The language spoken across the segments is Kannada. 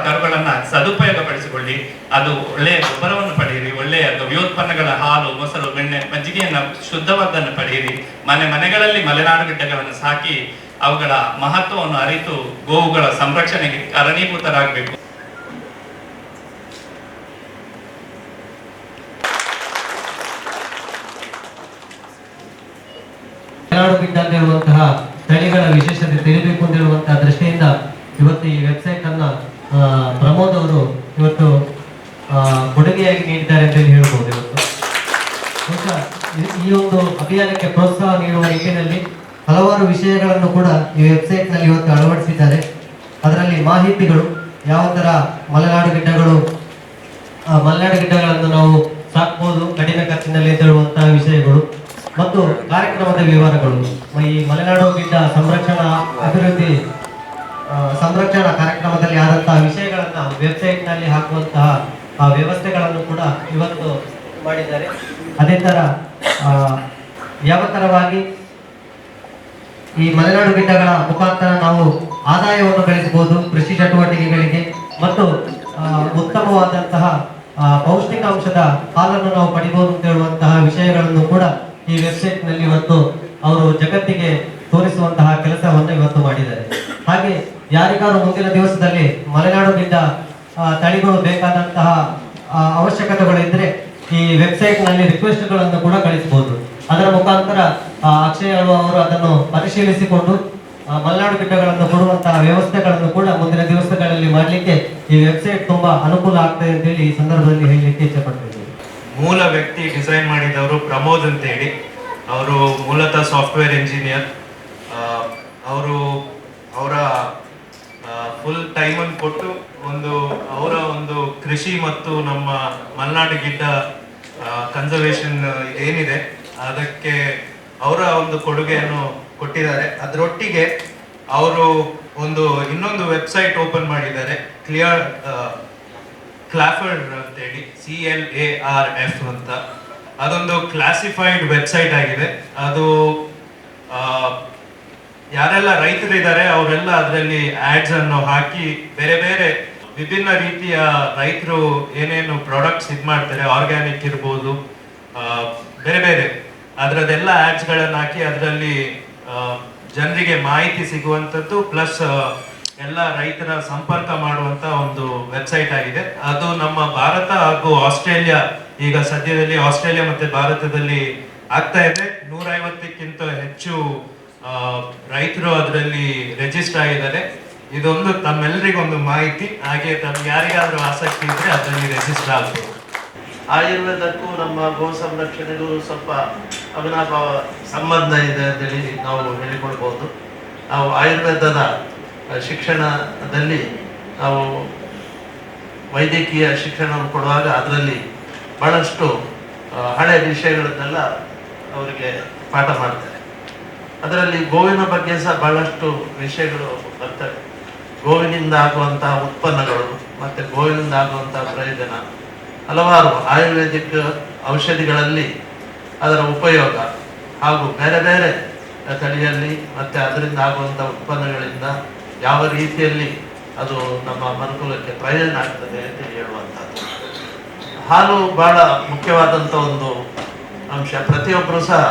ಕರುಗಳನ್ನ ಸದುಪಯೋಗ ಪಡಿಸಿಕೊಳ್ಳಿ. ಅದು ಒಳ್ಳೆಯ ಗೊಬ್ಬರವನ್ನು ಪಡೆಯಿರಿ, ಒಳ್ಳೆಯ ಗವ್ಯೋತ್ಪನ್ನಗಳ ಹಾಲು, ಮೊಸರು, ಬೆಣ್ಣೆ, ಮಜ್ಜಿಗೆಯನ್ನು ಶುದ್ಧವಾದನ್ನು ಪಡೆಯಿರಿ. ಮನೆಗಳಲ್ಲಿ ಮಲೆನಾಡು ಗಿಡ್ಡಗಳನ್ನು ಸಾಕಿ ಅವುಗಳ ಮಹತ್ವವನ್ನು ಅರಿತು ಗೋವುಗಳ ಸಂರಕ್ಷಣೆಗೆ ಕಾರಣೀಭೂತರಾಗಬೇಕು. ಮಲೆನಾಡು ಗಿಡ್ಡ ಅಂತಿರುವಂತಹ ತಳಿಗಳ ವಿಶೇಷತೆ ತಿಳಿಬೇಕು ಅಂತಿರುವಂತಹ ದೃಷ್ಟಿಯಿಂದ ಇವತ್ತು ಈ ವೆಬ್ಸೈಟ್ ಅನ್ನ ಪ್ರಮೋದ್ ಅವರು ಇವತ್ತು ಕೊಡುಗೆಯಾಗಿ ನೀಡಿದ್ದಾರೆ ಅಂತ ಹೇಳ್ಬೋದು. ಇವತ್ತು ಈ ಒಂದು ಅಭಿಯಾನಕ್ಕೆ ಪ್ರೋತ್ಸಾಹ ನೀಡುವ ನಿಟ್ಟಿನಲ್ಲಿ ಹಲವಾರು ವಿಷಯಗಳನ್ನು ಕೂಡ ಈ ವೆಬ್ಸೈಟ್ ನಲ್ಲಿ ಇವತ್ತು ಅಳವಡಿಸಿದ್ದಾರೆ. ಅದರಲ್ಲಿ ಮಾಹಿತಿಗಳು, ಯಾವ ತರ ಮಲೆನಾಡು ಗಿಡ್ಡಗಳನ್ನು ನಾವು ಸಾಕ್ಬೋದು ಕಡಿಮೆ ಖರ್ಚಿನಲ್ಲಿ ಅಂತ ಹೇಳುವಂತಹ ವಿಷಯಗಳು ಮತ್ತು ಕಾರ್ಯಕ್ರಮದ ವಿವರಗಳು, ಈ ಮಲೆನಾಡು ಗಿಡ್ಡ ಸಂರಕ್ಷಣಾ ಕಾರ್ಯಕ್ರಮದಲ್ಲಿ ಆದಂತಹ ವಿಷಯಗಳನ್ನ ವೆಬ್ಸೈಟ್ ನಲ್ಲಿ ಹಾಕುವಂತಹ ವ್ಯವಸ್ಥೆಗಳನ್ನು ಕೂಡ ಇವತ್ತು ಮಾಡಿದ್ದಾರೆ. ಅದೇ ತರ ಯಾವ ತರವಾಗಿ ಈ ಮಲೆನಾಡು ಗಿಡ್ಡಗಳ ಮುಖಾಂತರ ನಾವು ಆದಾಯವನ್ನು ಗಳಿಸಬಹುದು ಕೃಷಿ ಚಟುವಟಿಕೆಗಳಿಗೆ ಮತ್ತು ಉತ್ತಮವಾದಂತಹ ಪೌಷ್ಟಿಕಾಂಶದ ಹಾಲನ್ನು ನಾವು ಪಡಿಬಹುದು ಅಂತ ಹೇಳುವಂತಹ ವಿಷಯಗಳನ್ನು ಕೂಡ ಈ ವೆಬ್ಸೈಟ್ ನಲ್ಲಿ ಇವತ್ತು ಅವರು ಜಗತ್ತಿಗೆ ತೋರಿಸುವಂತಹ ಕೆಲಸವನ್ನು ಇವತ್ತು ಮಾಡಿದ್ದಾರೆ. ಹಾಗೆ ಯಾರಿಗಾರು ಮುಂದಿನ ದಿವಸದಲ್ಲಿ ಮಲೆನಾಡು ಗಿಡ್ಡ ತಳಿಗಳು ಬೇಕಾದಂತಹ ಅವಶ್ಯಕತೆಗಳಿದ್ರೆ ಈ ವೆಬ್ಸೈಟ್ ನಲ್ಲಿ ರಿಕ್ವೆಸ್ಟ್ ಗಳನ್ನು ಕೂಡ ಕಳಿಸಬಹುದು. ಅದರ ಮುಖಾಂತರ ಅಕ್ಷಯ್ ಅವರು ಅದನ್ನು ಪರಿಶೀಲಿಸಿಕೊಂಡು ಮಲೆನಾಡು ಗಿಡ್ಡಗಳನ್ನು ಕೊಡುವಂತಹ ವ್ಯವಸ್ಥೆಗಳನ್ನು ಕೂಡ ಮುಂದಿನ ದಿವಸಗಳಲ್ಲಿ ಮಾಡಲಿಕ್ಕೆ ಈ ವೆಬ್ಸೈಟ್ ತುಂಬಾ ಅನುಕೂಲ ಆಗ್ತದೆ ಅಂತ ಹೇಳಿ ಈ ಸಂದರ್ಭದಲ್ಲಿ ಹೇಳಲಿಕ್ಕೆ ಇಚ್ಛೆ ಪಡ್ತಿದ್ದೀನಿ. ಮೂಲ ವ್ಯಕ್ತಿ ಡಿಸೈನ್ ಮಾಡಿದವರು ಪ್ರಮೋದ್ ಅಂತ ಹೇಳಿ. ಅವರು ಮೂಲತಃ ಸಾಫ್ಟ್ವೇರ್ ಇಂಜಿನಿಯರ್. ಅವರ ಫುಲ್ ಟೈಮನ್ನು ಕೊಟ್ಟು ಅವರ ಒಂದು ಕೃಷಿ ಮತ್ತು ನಮ್ಮ ಮಲೆನಾಡು ಗಿಡ್ಡ ಕನ್ಸರ್ವೇಷನ್ ಏನಿದೆ ಅದಕ್ಕೆ ಅವರ ಒಂದು ಕೊಡುಗೆಯನ್ನು ಕೊಟ್ಟಿದ್ದಾರೆ. ಅದರೊಟ್ಟಿಗೆ ಅವರು ಇನ್ನೊಂದು ವೆಬ್ಸೈಟ್ ಓಪನ್ ಮಾಡಿದ್ದಾರೆ, ಕ್ಲಾಫರ್ಡ್ ಅಂತೇಳಿ, CLARF ಅಂತ. ಅದೊಂದು ಕ್ಲಾಸಿಫೈಡ್ ವೆಬ್ಸೈಟ್ ಆಗಿದೆ. ಅದು ಯಾರೆಲ್ಲ ರೈತರಿದ್ದಾರೆ ಅವರೆಲ್ಲ ಅದರಲ್ಲಿ ಆಡ್ಸ್ ಅನ್ನು ಹಾಕಿ ಬೇರೆ ಬೇರೆ ವಿಭಿನ್ನ ರೀತಿಯ ರೈತರು ಏನೇನು ಪ್ರಾಡಕ್ಟ್ಸ್ ಮಾಡ್ತಾರೆ, ಆರ್ಗ್ಯಾನಿಕ್ ಇರ್ಬೋದು, ಬೇರೆ ಬೇರೆ ಅದರದೆಲ್ಲ ಆಡ್ಸ್ಗಳನ್ನು ಹಾಕಿ ಅದರಲ್ಲಿ ಜನರಿಗೆ ಮಾಹಿತಿ ಸಿಗುವಂಥದ್ದು ಪ್ಲಸ್ ಎಲ್ಲ ರೈತರ ಸಂಪರ್ಕ ಮಾಡುವಂತ ಒಂದು ವೆಬ್ಸೈಟ್ ಆಗಿದೆ. ಅದು ನಮ್ಮ ಭಾರತ ಹಾಗೂ ಆಸ್ಟ್ರೇಲಿಯಾ, ಈಗ ಸದ್ಯದಲ್ಲಿ ಆಸ್ಟ್ರೇಲಿಯಾ ಮತ್ತೆ ಭಾರತದಲ್ಲಿ ಆಗ್ತಾ ಇದೆ. 150ಕ್ಕಿಂತ ಹೆಚ್ಚು ರೈತರು ಅದರಲ್ಲಿ ರಿಜಿಸ್ಟರ್ ಆಗಿದ್ದಾರೆ. ಇದೊಂದು ತಮ್ಮೆಲ್ಲರಿಗೊಂದು ಮಾಹಿತಿ. ಹಾಗೆ ತಮ್ಗೆ ಯಾರಿಗಾದ್ರೂ ಆಸಕ್ತಿ ಇದ್ರೆ ಅದರಲ್ಲಿ ರಿಜಿಸ್ಟರ್ ಆಗ್ಬೋದು. ಆಯುರ್ವೇದಕ್ಕೂ ನಮ್ಮ ಗೋ ಸಂರಕ್ಷಣೆಗೂ ಸ್ವಲ್ಪ ಅವಿನಾಭಾವ ಸಂಬಂಧ ಇದೆ ಅಂತೇಳಿ ನಾವು ಹೇಳಿಕೊಳ್ಬಹುದು. ನಾವು ಆಯುರ್ವೇದದ ಶಿಕ್ಷಣದಲ್ಲಿ ನಾವು ವೈದ್ಯಕೀಯ ಶಿಕ್ಷಣವನ್ನು ಕೊಡುವಾಗ ಅದರಲ್ಲಿ ಬಹಳಷ್ಟು ಹಳೆ ವಿಷಯಗಳನ್ನೆಲ್ಲ ಅವರಿಗೆ ಪಾಠ ಮಾಡ್ತಾರೆ. ಅದರಲ್ಲಿ ಗೋವಿನ ಬಗ್ಗೆ ಸಹ ಬಹಳಷ್ಟು ವಿಷಯಗಳು ಬರ್ತವೆ. ಗೋವಿನಿಂದ ಆಗುವಂತಹ ಉತ್ಪನ್ನಗಳು ಮತ್ತು ಗೋವಿನಿಂದ ಆಗುವಂತಹ ಪ್ರಯೋಜನ, ಹಲವಾರು ಆಯುರ್ವೇದಿಕ್ ಔಷಧಿಗಳಲ್ಲಿ ಅದರ ಉಪಯೋಗ ಹಾಗೂ ಬೇರೆ ಬೇರೆ ತಳಿಯಲ್ಲಿ ಮತ್ತು ಅದರಿಂದ ಆಗುವಂಥ ಉತ್ಪನ್ನಗಳಿಂದ ಯಾವ ರೀತಿಯಲ್ಲಿ ಅದು ನಮ್ಮ ಮನುಕುಲಕ್ಕೆ ಪ್ರಯೋಜನ ಆಗ್ತದೆ ಅಂತ ಹೇಳುವಂಥದ್ದು. ಹಾಲು ಬಹಳ ಮುಖ್ಯವಾದಂಥ ಒಂದು ಅಂಶ. ಪ್ರತಿಯೊಬ್ಬರು ಸಹ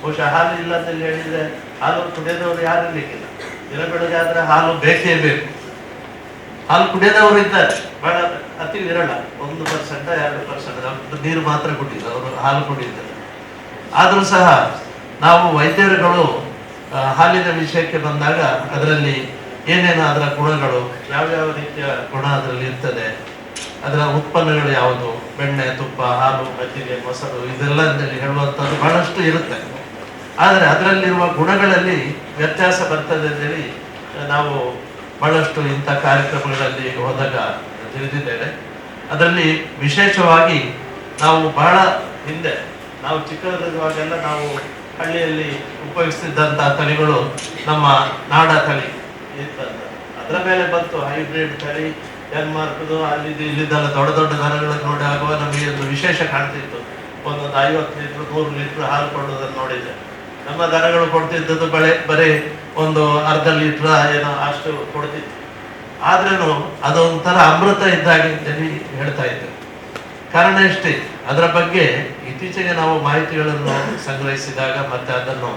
ಬಹುಶಃ ಹಾಲು ಇಲ್ಲ ಅಂತ ಹೇಳಿದರೆ ಹಾಲು ಕುಡಿಯೋದವರು ಯಾರು ಇರಲಿಕ್ಕಿಲ್ಲ. ದಿನ ಬೆಳಗ್ಗೆ ಆದರೆ ಹಾಲು ಬೇಕೇ ಬೇಕು. ಹಾಲು ಕುಡಿಯೋದವರು ಇದ್ದಾರೆ, ಬಹಳ ಅತಿ ವಿರಳ, 1% 2% ನೀರು ಮಾತ್ರ ಕುಡಿಯೋದು, ಅವರು ಹಾಲು ಕುಡಿಯುತ್ತಾರೆ. ಆದರೂ ಸಹ ನಾವು ವೈದ್ಯರುಗಳು ಹಾಲಿನ ವಿಷಯಕ್ಕೆ ಬಂದಾಗ ಅದರಲ್ಲಿ ಏನೇನು ಅದರ ಗುಣಗಳು, ಯಾವ್ಯಾವ ರೀತಿಯ ಗುಣ ಅದರಲ್ಲಿ ಇರ್ತದೆ, ಅದರ ಉತ್ಪನ್ನಗಳು ಯಾವುದು, ಬೆಣ್ಣೆ, ತುಪ್ಪ, ಹಾಲು, ಮಜ್ಜಿಗೆ, ಮೊಸರು, ಇದೆಲ್ಲ ಹೇಳುವಂಥದ್ದು ಬಹಳಷ್ಟು ಇರುತ್ತೆ. ಆದರೆ ಅದರಲ್ಲಿರುವ ಗುಣಗಳಲ್ಲಿ ವ್ಯತ್ಯಾಸ ಬರ್ತದೆ ಅಂತೇಳಿ ನಾವು ಬಹಳಷ್ಟು ಇಂಥ ಕಾರ್ಯಕ್ರಮಗಳಲ್ಲಿ ಹೋದಾಗ ತಿಳಿದಿದ್ದೇವೆ. ಅದರಲ್ಲಿ ವಿಶೇಷವಾಗಿ ನಾವು ಬಹಳ ಹಿಂದೆ ನಾವು ಚಿಕ್ಕದಿರುವಾಗೆಲ್ಲ ನಾವು ಹಳ್ಳಿಯಲ್ಲಿ ಉಪಯೋಗಿಸ್ತಿದ್ದಂಥ ತಳಿಗಳು ನಮ್ಮ ನಾಡ ತಳಿ ಇತ್ತಂತ. ಅದರ ಮೇಲೆ ಬಂತು ಹೈಬ್ರಿಡ್ ತಳಿ, ಡೆನ್ಮಾರ್ಕ್ದು, ಅಲ್ಲಿದ್ದು ಇಲ್ಲಿದ್ದೆಲ್ಲ ದೊಡ್ಡ ದೊಡ್ಡ ದನಗಳನ್ನು ನೋಡಿ ಆಗುವ ನಮಗೆ ಒಂದು ವಿಶೇಷ ಕಾಣ್ತಿತ್ತು. ಒಂದೊಂದು 50 ಲೀಟ್ರ್ 100 ಲೀಟ್ರ್ ಹಾಲು ಕೊಡೋದನ್ನು ನೋಡಿದ್ದೆ. ನಮ್ಮ ದನಗಳು ಕೊಡ್ತಿದ್ದದ್ದು ಬರೀ ಒಂದು ಅರ್ಧ ಲೀಟ್ರ್ ಏನೋ ಅಷ್ಟು ಕೊಡ್ತಿತ್ತು. ಆದ್ರೂ ಅದೊಂಥರ ಅಮೃತ ಇದ್ದಾಗೆ ಅಂತೇಳಿ ಹೇಳ್ತಾ ಇದ್ದೇವೆ. ಕಾರಣ ಇಷ್ಟೇ, ಅದರ ಬಗ್ಗೆ ಇತ್ತೀಚೆಗೆ ನಾವು ಮಾಹಿತಿಗಳನ್ನು ಸಂಗ್ರಹಿಸಿದಾಗ ಮತ್ತೆ ಅದನ್ನು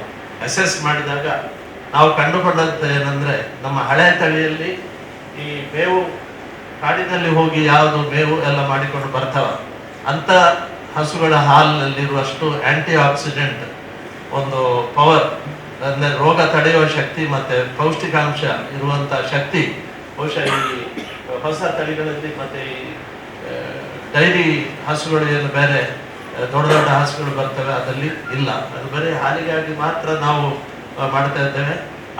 ಅಸೆಸ್ ಮಾಡಿದಾಗ ನಾವು ಕಂಡುಕೊಂಡಂತೆ ಏನಂದ್ರೆ, ನಮ್ಮ ಹಳೆ ತಳಿಯಲ್ಲಿ ಈ ಮೇವು ಕಾಡಿನಲ್ಲಿ ಹೋಗಿ ಯಾವುದು ಮೇವು ಎಲ್ಲ ಮಾಡಿಕೊಂಡು ಬರ್ತಾವ ಅಂತ ಹಸುಗಳ ಹಾಲಿನಲ್ಲಿರುವಷ್ಟು ಆಂಟಿ ಆಕ್ಸಿಡೆಂಟ್ ಒಂದು ಪವರ್, ಅಂದ್ರೆ ರೋಗ ತಡೆಯುವ ಶಕ್ತಿ ಮತ್ತೆ ಪೌಷ್ಟಿಕಾಂಶ ಇರುವಂತ ಶಕ್ತಿ ಬಹುಶಃ ಈ ಹೊಸ ತಳಿಗಳಲ್ಲಿ ಮತ್ತೆ ಈ ಡೈರಿ ಹಸುಗಳು ಏನು ಬೇರೆ ದೊಡ್ಡ ದೊಡ್ಡ ಹಸುಗಳು ಬರ್ತವೆ ಅದರಲ್ಲಿ ಇಲ್ಲ. ಅದು ಬರೀ ಹಾಲಿಗಾಗಿ ಮಾತ್ರ ನಾವು ಮಾಡ್ತಾ ಇದ್ದೇವೆ.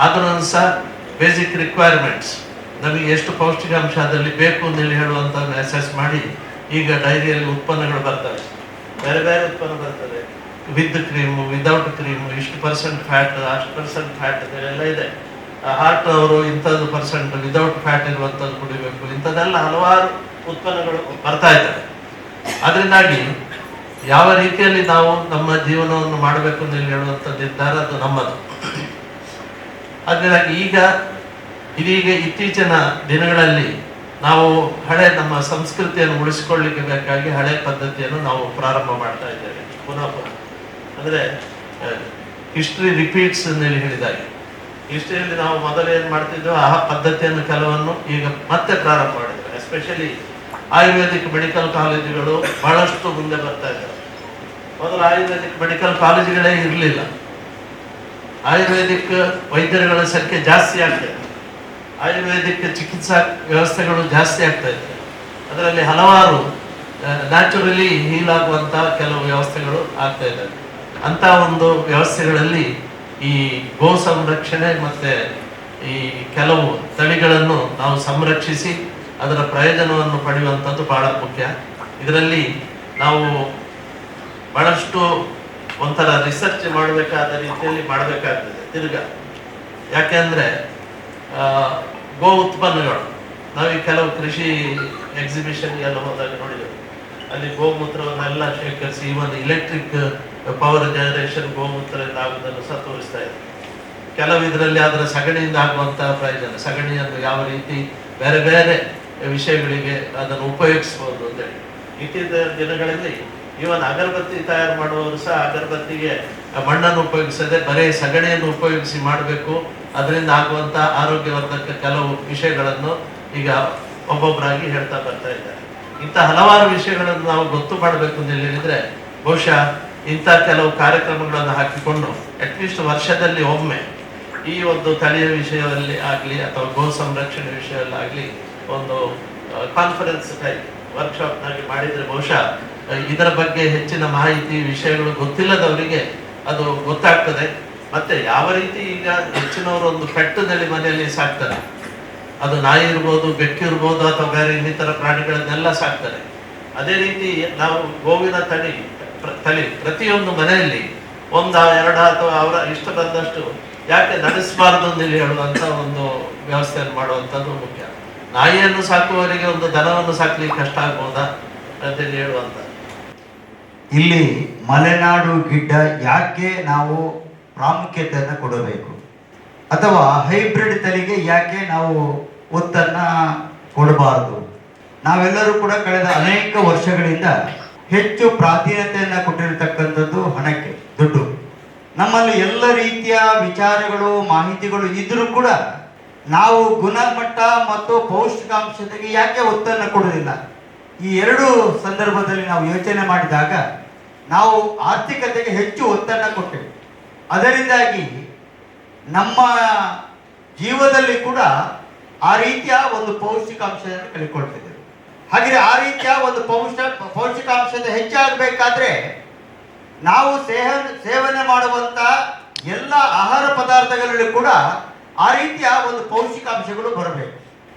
ಆದ್ರೂ ಸಹ ಬೇಸಿಕ್ ರಿಕ್ವೈರ್ಮೆಂಟ್ಸ್ ನಮಗೆ ಎಷ್ಟು ಪೌಷ್ಟಿಕಾಂಶ ಅದರಲ್ಲಿ ಬೇಕು ಅಂತೇಳಿ ಹೇಳುವಂತ ಅಸೆಸ್ ಮಾಡಿ ಈಗ ಡೈರಿಯಲ್ಲಿ ಉತ್ಪನ್ನಗಳು ಬರ್ತವೆ, ಬೇರೆ ಬೇರೆ ಉತ್ಪನ್ನ ಬರ್ತದೆ. ವಿತ್ ಕ್ರೀಮು, ವಿದೌಟ್ ಕ್ರೀಮು, ಇಷ್ಟು ಪರ್ಸೆಂಟ್ ಫ್ಯಾಟ್, ಅಷ್ಟು ಪರ್ಸೆಂಟ್ ಫ್ಯಾಟ್ ಎಲ್ಲ ಇದೆ. ಹಾರ್ಟ್ ಅವರು ಇಂಥದ್ದು ಪರ್ಸೆಂಟ್ ವಿದೌಟ್ ಫ್ಯಾಟ್ ಇರುವಂಥದ್ದು ಕುಡಿಬೇಕು, ಇಂಥದ್ದೆಲ್ಲ ಹಲವಾರು ಉತ್ಪನ್ನಗಳು ಬರ್ತಾ ಇದ್ದಾವೆ. ಅದರಿಂದಾಗಿ ಯಾವ ರೀತಿಯಲ್ಲಿ ನಾವು ನಮ್ಮ ಜೀವನವನ್ನು ಮಾಡಬೇಕು ಅಂತ ಹೇಳುವಂಥ ನಿರ್ಧಾರ ಅದು ನಮ್ಮದು. ಅದರಿಂದಾಗಿ ಇದೀಗ ಇತ್ತೀಚಿನ ದಿನಗಳಲ್ಲಿ ನಾವು ಹಳೆ ನಮ್ಮ ಸಂಸ್ಕೃತಿಯನ್ನು ಉಳಿಸಿಕೊಳ್ಳಿಕ್ಕೆ ಬೇಕಾಗಿ ಹಳೆ ಪದ್ಧತಿಯನ್ನು ನಾವು ಪ್ರಾರಂಭ ಮಾಡ್ತಾ ಇದ್ದೇವೆ ಪುನಃ. ಅಂದ್ರೆ ಹಿಸ್ಟ್ರಿ ರಿಪೀಟ್ಸ್ ಅಂತೇಳಿ ಹೇಳಿದಾಗೆ, ಹಿಸ್ಟ್ರಿಯಲ್ಲಿ ನಾವು ಮೊದಲು ಏನ್ ಮಾಡ್ತಿದ್ವಿ ಆ ಪದ್ಧತಿಯನ್ನು ಕೆಲವನ್ನು ಈಗ ಮತ್ತೆ ಪ್ರಾರಂಭ ಮಾಡಿದ್ದೇವೆ. ಎಸ್ಪೆಷಲಿ ಆಯುರ್ವೇದಿಕ್ ಮೆಡಿಕಲ್ ಕಾಲೇಜುಗಳು ಬಹಳಷ್ಟು ಮುಂದೆ ಬರ್ತಾ ಇದ್ದಾರೆ. ಮೊದಲು ಆಯುರ್ವೇದಿಕ್ ಮೆಡಿಕಲ್ ಕಾಲೇಜುಗಳೇ ಇರಲಿಲ್ಲ. ಆಯುರ್ವೇದಿಕ್ ವೈದ್ಯರುಗಳ ಸಂಖ್ಯೆ ಜಾಸ್ತಿ ಆಗ್ತದೆ, ಆಯುರ್ವೇದಿಕ್ ಚಿಕಿತ್ಸಾ ವ್ಯವಸ್ಥೆಗಳು ಜಾಸ್ತಿ ಆಗ್ತಾ ಇದೆ. ಅದರಲ್ಲಿ ಹಲವಾರು ನ್ಯಾಚುರಲಿ ಹೀಲ್ ಆಗುವಂತಹ ಕೆಲವು ವ್ಯವಸ್ಥೆಗಳು ಆಗ್ತಾ ಇದ್ದಾವೆ. ಅಂತ ಒಂದು ವ್ಯವಸ್ಥೆಗಳಲ್ಲಿ ಈ ಗೋ ಸಂರಕ್ಷಣೆ ಮತ್ತೆ ಈ ಕೆಲವು ತಳಿಗಳನ್ನು ನಾವು ಸಂರಕ್ಷಿಸಿ ಅದರ ಪ್ರಯೋಜನವನ್ನು ಪಡೆಯುವಂಥದ್ದು ಬಹಳ ಮುಖ್ಯ. ಇದರಲ್ಲಿ ನಾವು ಬಹಳಷ್ಟು ಒಂಥರ ರಿಸರ್ಚ್ ಮಾಡಬೇಕಾದ ರೀತಿಯಲ್ಲಿ ಮಾಡಬೇಕಾಗ್ತದೆ ತಿರ್ಗ. ಯಾಕೆಂದ್ರೆ ಗೋ ಉತ್ಪನ್ನಗಳು ನಾವೀಗ ಕೆಲವು ಕೃಷಿ ಎಕ್ಸಿಬಿಷನ್ ಎಲ್ಲ ಹೋದಾಗ ನೋಡಿದ್ದೇವೆ, ಅಲ್ಲಿ ಗೋಮೂತ್ರವನ್ನೆಲ್ಲ ಶೇಖರಿಸಿ ಇವನ್ ಇಲೆಕ್ಟ್ರಿಕ್ ಪವರ್ ಜನರೇಷನ್ ಗೋಮೂತ್ರದಿಂದ ಆಗುವುದನ್ನು ಸಹ ತೋರಿಸ್ತಾ ಇದೆ. ಕೆಲವು ಇದರಲ್ಲಿ ಅದರ ಸಗಣಿಯಿಂದ ಆಗುವಂತಹ ಪ್ರಯೋಜನ, ಸಗಣಿಯನ್ನು ಯಾವ ರೀತಿ ಬೇರೆ ಬೇರೆ ವಿಷಯಗಳಿಗೆ ಅದನ್ನು ಉಪಯೋಗಿಸಬಹುದು ಅಂತೇಳಿ. ಇತ್ತೀಚಿನ ದಿನಗಳಲ್ಲಿ ಇವನ್ ಅಗರಬತ್ತಿ ತಯಾರು ಮಾಡುವವರು ಸಹ ಅಗರಬತ್ತಿಗೆ ಮಣ್ಣನ್ನು ಉಪಯೋಗಿಸದೆ ಬರೀ ಸಗಣಿಯನ್ನು ಉಪಯೋಗಿಸಿ ಮಾಡಬೇಕು, ಅದರಿಂದ ಆಗುವಂತ ಆರೋಗ್ಯವರ್ಧಕ ಕೆಲವು ವಿಷಯಗಳನ್ನು ಈಗ ಒಬ್ಬೊಬ್ಬರಾಗಿ ಹೇಳ್ತಾ ಬರ್ತಾ ಇದ್ದಾರೆ. ಇಂಥ ಹಲವಾರು ವಿಷಯಗಳನ್ನು ನಾವು ಗೊತ್ತು ಮಾಡಬೇಕು ಅಂತ ಹೇಳಿದ್ರೆ ಬಹುಶಃ ಇಂಥ ಕೆಲವು ಕಾರ್ಯಕ್ರಮಗಳನ್ನು ಹಾಕಿಕೊಂಡು ಅಟ್ಲೀಸ್ಟ್ ವರ್ಷದಲ್ಲಿ ಒಮ್ಮೆ ಈ ಒಂದು ತಳಿಯ ವಿಷಯದಲ್ಲಿ ಆಗಲಿ ಅಥವಾ ಗೋ ಸಂರಕ್ಷಣೆ ವಿಷಯದಲ್ಲಿ ಆಗಲಿ ಒಂದು ಕಾನ್ಫರೆನ್ಸ್ ಟೈಪ್ ವರ್ಕ್ಶಾಪ್ನಾಗಿ ಮಾಡಿದ್ರೆ ಬಹುಶಃ ಇದರ ಬಗ್ಗೆ ಹೆಚ್ಚಿನ ಮಾಹಿತಿ ವಿಷಯಗಳು ಗೊತ್ತಿಲ್ಲದವರಿಗೆ ಅದು ಗೊತ್ತಾಗ್ತದೆ. ಮತ್ತೆ ಯಾವ ರೀತಿ ಈಗ ಹೆಚ್ಚಿನವರು ಒಂದು ಪೆಟ್ಟದಲ್ಲಿ ಮನೆಯಲ್ಲಿ ಸಾಕ್ತಾರೆ, ಅದು ನಾಯಿ ಇರ್ಬೋದು, ಬೆಕ್ಕಿರ್ಬೋದು ಅಥವಾ ಬೇರೆ ಇನ್ನಿತರ ಪ್ರಾಣಿಗಳನ್ನೆಲ್ಲ ಸಾಕ್ತಾರೆ. ಅದೇ ರೀತಿ ನಾವು ಗೋವಿನ ತಳಿ ಪ್ರತಿಯೊಂದು ಮನೆಯಲ್ಲಿ ಒಂದ ಎರಡ ಅಥವಾ ಅವರ ಇಷ್ಟ ಬಂದಷ್ಟು ಯಾಕೆ ನಡೆಸಬಾರದು ಅಂತ ಹೇಳುವಂತ ಒಂದು ವ್ಯವಸ್ಥೆಯನ್ನು ಮಾಡುವಂಥದ್ದು ಮುಖ್ಯ. ನಾಯಿಯನ್ನು ಸಾಕುವವರಿಗೆ ಒಂದು ದನವನ್ನು ಸಾಕ್ಲಿಕ್ಕೆ ಕಷ್ಟ ಆಗ್ಬೋದಾ ಅಂತೇಳಿ ಹೇಳುವಂತ. ಇಲ್ಲಿ ಮಲೆನಾಡು ಗಿಡ್ಡ ಯಾಕೆ ನಾವು ಪ್ರಾಮುಖ್ಯತೆಯನ್ನು ಕೊಡಬೇಕು ಅಥವಾ ಹೈಬ್ರಿಡ್ ತಳಿಗೆ ಯಾಕೆ ನಾವು ಒತ್ತನ್ನ ಕೊಡಬಾರದು? ನಾವೆಲ್ಲರೂ ಕೂಡ ಕಳೆದ ಅನೇಕ ವರ್ಷಗಳಿಂದ ಹೆಚ್ಚು ಪ್ರಾಧಾನ್ಯತೆಯನ್ನು ಕೊಟ್ಟಿರತಕ್ಕಂಥದ್ದು ಹಣಕ್ಕೆ, ದುಡ್ಡು. ನಮ್ಮಲ್ಲಿ ಎಲ್ಲ ರೀತಿಯ ವಿಚಾರಗಳು ಮಾಹಿತಿಗಳು ಇದ್ರೂ ಕೂಡ ನಾವು ಗುಣಮಟ್ಟ ಮತ್ತು ಪೌಷ್ಟಿಕಾಂಶತೆಗೆ ಯಾಕೆ ಒತ್ತನ್ನು ಕೊಡುವುದಿಲ್ಲ? ಈ ಎರಡು ಸಂದರ್ಭದಲ್ಲಿ ನಾವು ಯೋಚನೆ ಮಾಡಿದಾಗ ನಾವು ಆರ್ಥಿಕತೆಗೆ ಹೆಚ್ಚು ಒತ್ತನ್ನು ಕೊಟ್ಟೆವು. ಅದರಿಂದಾಗಿ ನಮ್ಮ ಜೀವದಲ್ಲಿ ಕೂಡ ಆ ರೀತಿಯ ಒಂದು ಪೌಷ್ಟಿಕಾಂಶವನ್ನು ಕಳ್ಕೊಳ್ತಿದ್ದೇವೆ. ಹಾಗೆ ಆ ರೀತಿಯ ಒಂದು ಪೌಷ್ಟಿಕಾಂಶದ ಹೆಚ್ಚಾಗಬೇಕಾದ್ರೆ ನಾವು ಸೇವನೆ ಮಾಡುವಂತ ಎಲ್ಲ ಆಹಾರ ಪದಾರ್ಥಗಳಲ್ಲಿ ಕೂಡ ಆ ರೀತಿಯ ಒಂದು ಪೌಷ್ಟಿಕಾಂಶಗಳು ಬರಬೇಕು.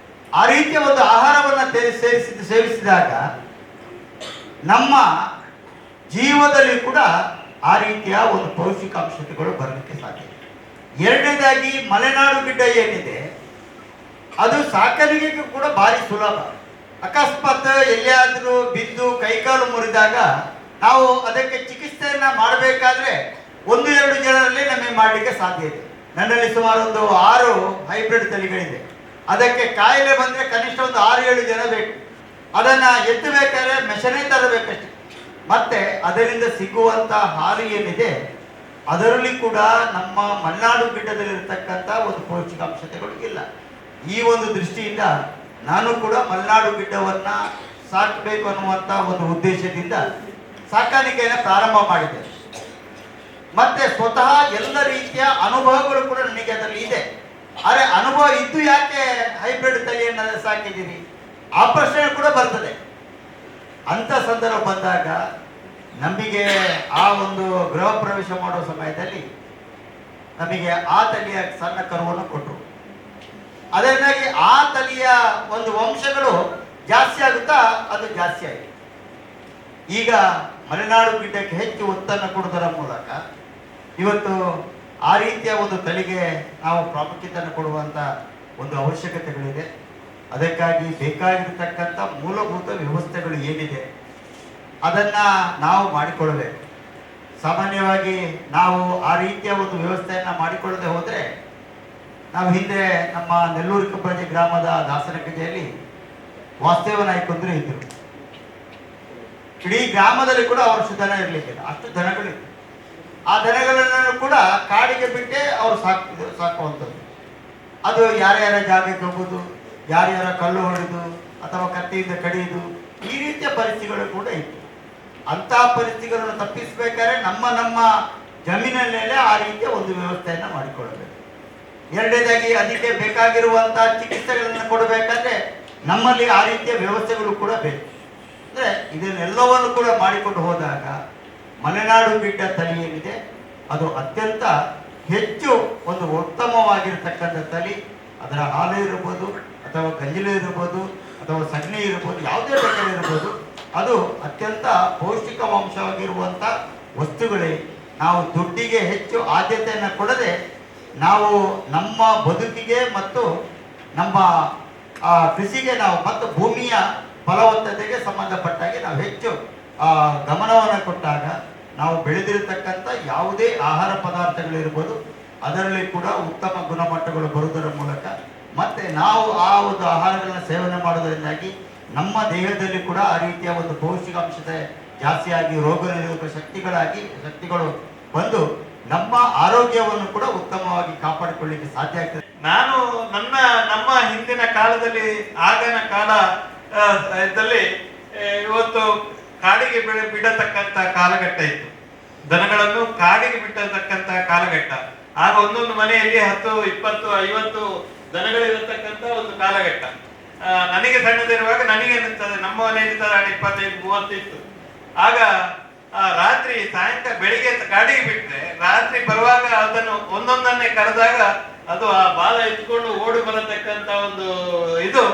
ಆ ರೀತಿಯ ಒಂದು ಆಹಾರವನ್ನು ಸೇವಿಸಿದಾಗ ನಮ್ಮ ಜೀವದಲ್ಲಿ ಕೂಡ ಆ ರೀತಿಯ ಒಂದು ಪೌಷ್ಟಿಕಾಂಶಗಳು ಬರಲಿಕ್ಕೆ ಸಾಧ್ಯ. ಎರಡನೇದಾಗಿ ಮಲೆನಾಡು ಗಿಡ್ಡ ಏನಿದೆ ಅದು ಸಾಕಾಣಿಕೆಗೂ ಕೂಡ ಭಾರಿ ಸುಲಭ. ಅಕಸ್ಮಾತ್ ಎಲ್ಲಿಯಾದರೂ ಬಿದ್ದು ಕೈಕಾಲು ಮುರಿದಾಗ ನಾವು ಅದಕ್ಕೆ ಚಿಕಿತ್ಸೆಯನ್ನ ಮಾಡಬೇಕಾದ್ರೆ 1-2 ಜನರಲ್ಲಿ ನಮಗೆ ಮಾಡಲಿಕ್ಕೆ ಸಾಧ್ಯ ಇದೆ. ನನ್ನಲ್ಲಿ ಸುಮಾರು ಒಂದು 6 ಹೈಬ್ರಿಡ್ ತಳಿಗಳಿದೆ. ಅದಕ್ಕೆ ಕಾಯಿಲೆ ಬಂದರೆ ಕನಿಷ್ಠ ಒಂದು 6-7 ಜನ ಬೇಕು. ಅದನ್ನು ಎತ್ತಬೇಕಾದ್ರೆ ಮೆಷನೇ ತರಬೇಕಷ್ಟೆ. ಮತ್ತೆ ಅದರಿಂದ ಸಿಗುವಂಥ ಹಾಲು ಏನಿದೆ ಅದರಲ್ಲಿ ಕೂಡ ನಮ್ಮ ಮಲೆನಾಡು ಗಿಡ್ಡದಲ್ಲಿರ್ತಕ್ಕಂಥ ಒಂದು ಪೌಷ್ಟಿಕಾಂಶತೆಗಳು ಇಲ್ಲ. ಈ ಒಂದು ದೃಷ್ಟಿಯಿಂದ ನಾನು ಕೂಡ ಮಲೆನಾಡು ಗಿಡ್ಡವನ್ನು ಸಾಕಬೇಕು ಅನ್ನುವಂಥ ಒಂದು ಉದ್ದೇಶದಿಂದ ಸಾಕಾಣಿಕೆಯನ್ನು ಪ್ರಾರಂಭ ಮಾಡಿದೆ. ಮತ್ತೆ ಸ್ವತಃ ಎಲ್ಲ ರೀತಿಯ ಅನುಭವಗಳು ಕೂಡ ನನಗೆ ಅದರಲ್ಲಿ ಇದೆ. ಆದರೆ ಅನುಭವ ಇದ್ದು ಯಾಕೆ ಹೈಬ್ರಿಡ್ ತಳಿಯನ್ನು ಸಾಕಿದ್ದೀರಿ ಆ ಪ್ರಶ್ನೆ ಕೂಡ ಬರ್ತದೆ. ಅಂಥ ಸಂದರ್ಭ ಬಂದಾಗ ನಮಗೆ ಆ ಒಂದು ಗೃಹ ಪ್ರವೇಶ ಮಾಡೋ ಸಮಯದಲ್ಲಿ ನಮಗೆ ಆ ತಳಿಯ ಸಣ್ಣ ಕರುವನ್ನು ಕೊಟ್ಟರು. ಅದರಿಂದಾಗಿ ಆ ತಳಿಯ ಒಂದು ವಂಶಗಳು ಜಾಸ್ತಿ ಆಗುತ್ತಾ ಅದು ಜಾಸ್ತಿ ಆಗಿದೆ. ಈಗ ಮಲೆನಾಡು ಗಿಡ್ಡಕ್ಕೆ ಹೆಚ್ಚು ಒತ್ತನ್ನು ಕೊಡುವುದರ ಮೂಲಕ ಇವತ್ತು ಆ ರೀತಿಯ ಒಂದು ತಳಿಗೆ ನಾವು ಪ್ರಾಮುಖ್ಯತೆಯನ್ನು ಕೊಡುವಂಥ ಒಂದು ಅವಶ್ಯಕತೆಗಳಿದೆ. ಅದಕ್ಕಾಗಿ ಬೇಕಾಗಿರ್ತಕ್ಕಂಥ ಮೂಲಭೂತ ವ್ಯವಸ್ಥೆಗಳು ಏನಿದೆ ಅದನ್ನು ನಾವು ಮಾಡಿಕೊಳ್ಳಬೇಕು. ಸಾಮಾನ್ಯವಾಗಿ ನಾವು ಆ ರೀತಿಯ ಒಂದು ವ್ಯವಸ್ಥೆಯನ್ನು ಮಾಡಿಕೊಳ್ಳದೆ ಹೋದರೆ ನಾವು ಹಿಂದೆ ನಮ್ಮ ನೆಲ್ಲೂರು ಕಬ್ಬಜಿ ಗ್ರಾಮದ ದಾಸನಕಜೆಯಲ್ಲಿ ವಾಸ್ತವ ನಾಯ್ಕಂದ್ರು ಇದ್ದರು. ಇಡೀ ಗ್ರಾಮದಲ್ಲಿ ಕೂಡ ಅವರಷ್ಟು ದನ ಇರಲಿಕ್ಕಿಲ್ಲ, ಅಷ್ಟು ದನಗಳಿತ್ತು. ಆ ದನಗಳನ್ನು ಕೂಡ ಕಾಡಿಗೆ ಬಿಟ್ಟೆ ಅವರು ಸಾಕುವಂಥದ್ದು. ಅದು ಯಾರ್ಯಾರ ಜಾಗಕ್ಕೆ ಹೋಗೋದು, ಯಾರ್ಯಾರ ಕಲ್ಲು ಹೊಡೆದು ಅಥವಾ ಕತ್ತಿಯಿಂದ ಕಡಿಯುವುದು, ಈ ರೀತಿಯ ಪರಿಸ್ಥಿತಿಗಳು ಕೂಡ ಇತ್ತು. ಅಂಥ ಪರಿಸ್ಥಿತಿಗಳನ್ನು ತಪ್ಪಿಸಬೇಕಾದ್ರೆ ನಮ್ಮ ಜಮೀನಲ್ಲೇ ಆ ರೀತಿಯ ಒಂದು ವ್ಯವಸ್ಥೆಯನ್ನು ಮಾಡಿಕೊಳ್ಳಬೇಕು. ಎರಡನೇದಾಗಿ ಅದಕ್ಕೆ ಬೇಕಾಗಿರುವಂಥ ಚಿಕಿತ್ಸೆಗಳನ್ನು ಕೊಡಬೇಕಾದ್ರೆ ನಮ್ಮಲ್ಲಿ ಆ ರೀತಿಯ ವ್ಯವಸ್ಥೆಗಳು ಕೂಡ ಬೇಕು. ಅಂದರೆ ಇದನ್ನೆಲ್ಲವನ್ನು ಕೂಡ ಮಾಡಿಕೊಂಡು ಹೋದಾಗ ಮಲೆನಾಡು ಗಿಡ್ಡ ತಳಿ ಏನಿದೆ ಅದು ಅತ್ಯಂತ ಹೆಚ್ಚು ಒಂದು ಉತ್ತಮವಾಗಿರತಕ್ಕಂಥ ತಳಿ. ಅದರ ಹಾಲು ಇರ್ಬೋದು ಅಥವಾ ಗಂಜಲು ಇರ್ಬೋದು ಅಥವಾ ಸಗಣಿ ಇರ್ಬೋದು, ಯಾವುದೇ ಬೇಕಾದ್ರೆ ಇರ್ಬೋದು, ಅದು ಅತ್ಯಂತ ಪೌಷ್ಟಿಕಾಂಶವಾಗಿರುವಂಥ ವಸ್ತುಗಳೇ. ನಾವು ದುಡ್ಡಿಗೆ ಹೆಚ್ಚು ಆದ್ಯತೆಯನ್ನು ಕೊಡದೆ ನಾವು ನಮ್ಮ ಬದುಕಿಗೆ ಮತ್ತು ನಮ್ಮ ಕೃಷಿಗೆ ನಾವು ಮತ್ತು ಭೂಮಿಯ ಫಲವತ್ತತೆಗೆ ಸಂಬಂಧಪಟ್ಟಾಗೆ ನಾವು ಹೆಚ್ಚು ಗಮನವನ್ನು ಕೊಟ್ಟಾಗ ನಾವು ಬೆಳೆದಿರತಕ್ಕಂಥ ಯಾವುದೇ ಆಹಾರ ಪದಾರ್ಥಗಳಿರ್ಬೋದು ಅದರಲ್ಲಿ ಕೂಡ ಉತ್ತಮ ಗುಣಮಟ್ಟಗಳು ಬರುವುದರ ಮೂಲಕ ಮತ್ತು ನಾವು ಆ ಒಂದು ಆಹಾರಗಳನ್ನು ಸೇವನೆ ಮಾಡೋದರಿಂದಾಗಿ ನಮ್ಮ ದೇಹದಲ್ಲಿ ಕೂಡ ಆ ರೀತಿಯ ಒಂದು ಪೌಷ್ಟಿಕಾಂಶತೆ ಜಾಸ್ತಿಯಾಗಿ ರೋಗ ನಿರೋಧಕ ಶಕ್ತಿಗಳು ಬಂದು ನಮ್ಮ ಆರೋಗ್ಯವನ್ನು ಕೂಡ ಉತ್ತಮವಾಗಿ ಕಾಪಾಡಿಕೊಳ್ಳಿಕ್ಕೆ ಸಾಧ್ಯ ಆಗ್ತದೆ. ನಾನು ನಮ್ಮ ಹಿಂದಿನ ಕಾಲದಲ್ಲಿ ಆಗನ ಕಾಲ ಇದ್ದಲ್ಲಿ ಇವತ್ತು ಕಾಡಿಗೆ ಬಿಡತಕ್ಕಂತ ಕಾಲಘಟ್ಟ ಇತ್ತು. ದನಗಳನ್ನು ಕಾಡಿಗೆ ಬಿಟ್ಟತಕ್ಕಂತ ಕಾಲಘಟ್ಟ. ಆಗ ಒಂದೊಂದು ಮನೆಯಲ್ಲಿ 10, 20, 50 ದನಗಳಿರತಕ್ಕಂತ ಒಂದು ಕಾಲಘಟ್ಟ. ನನಗೆ ಸಣ್ಣದಿರುವಾಗ ನನಗೆ ಅನಿಸ್ತದೆ ನಮ್ಮ ಮನೆಯಲ್ಲಿ 25, 30 ಇತ್ತು. ಆಗ ರಾತ್ರಿ ಸಾಯಂಕಾಲ ಬೆಳಿಗ್ಗೆ ಕಾಡಿಗೆ ಬಿಟ್ಟರೆ ರಾತ್ರಿ ಬರುವಾಗ ಅದನ್ನು ಒಂದೊಂದನ್ನೇ ಕರೆದಾಗ ಅದು ಆ ಬಾಲ ಎತ್ಕೊಂಡು ಓಡಿ ಬರತಕ್ಕಂತ ಒಂದು ಇದು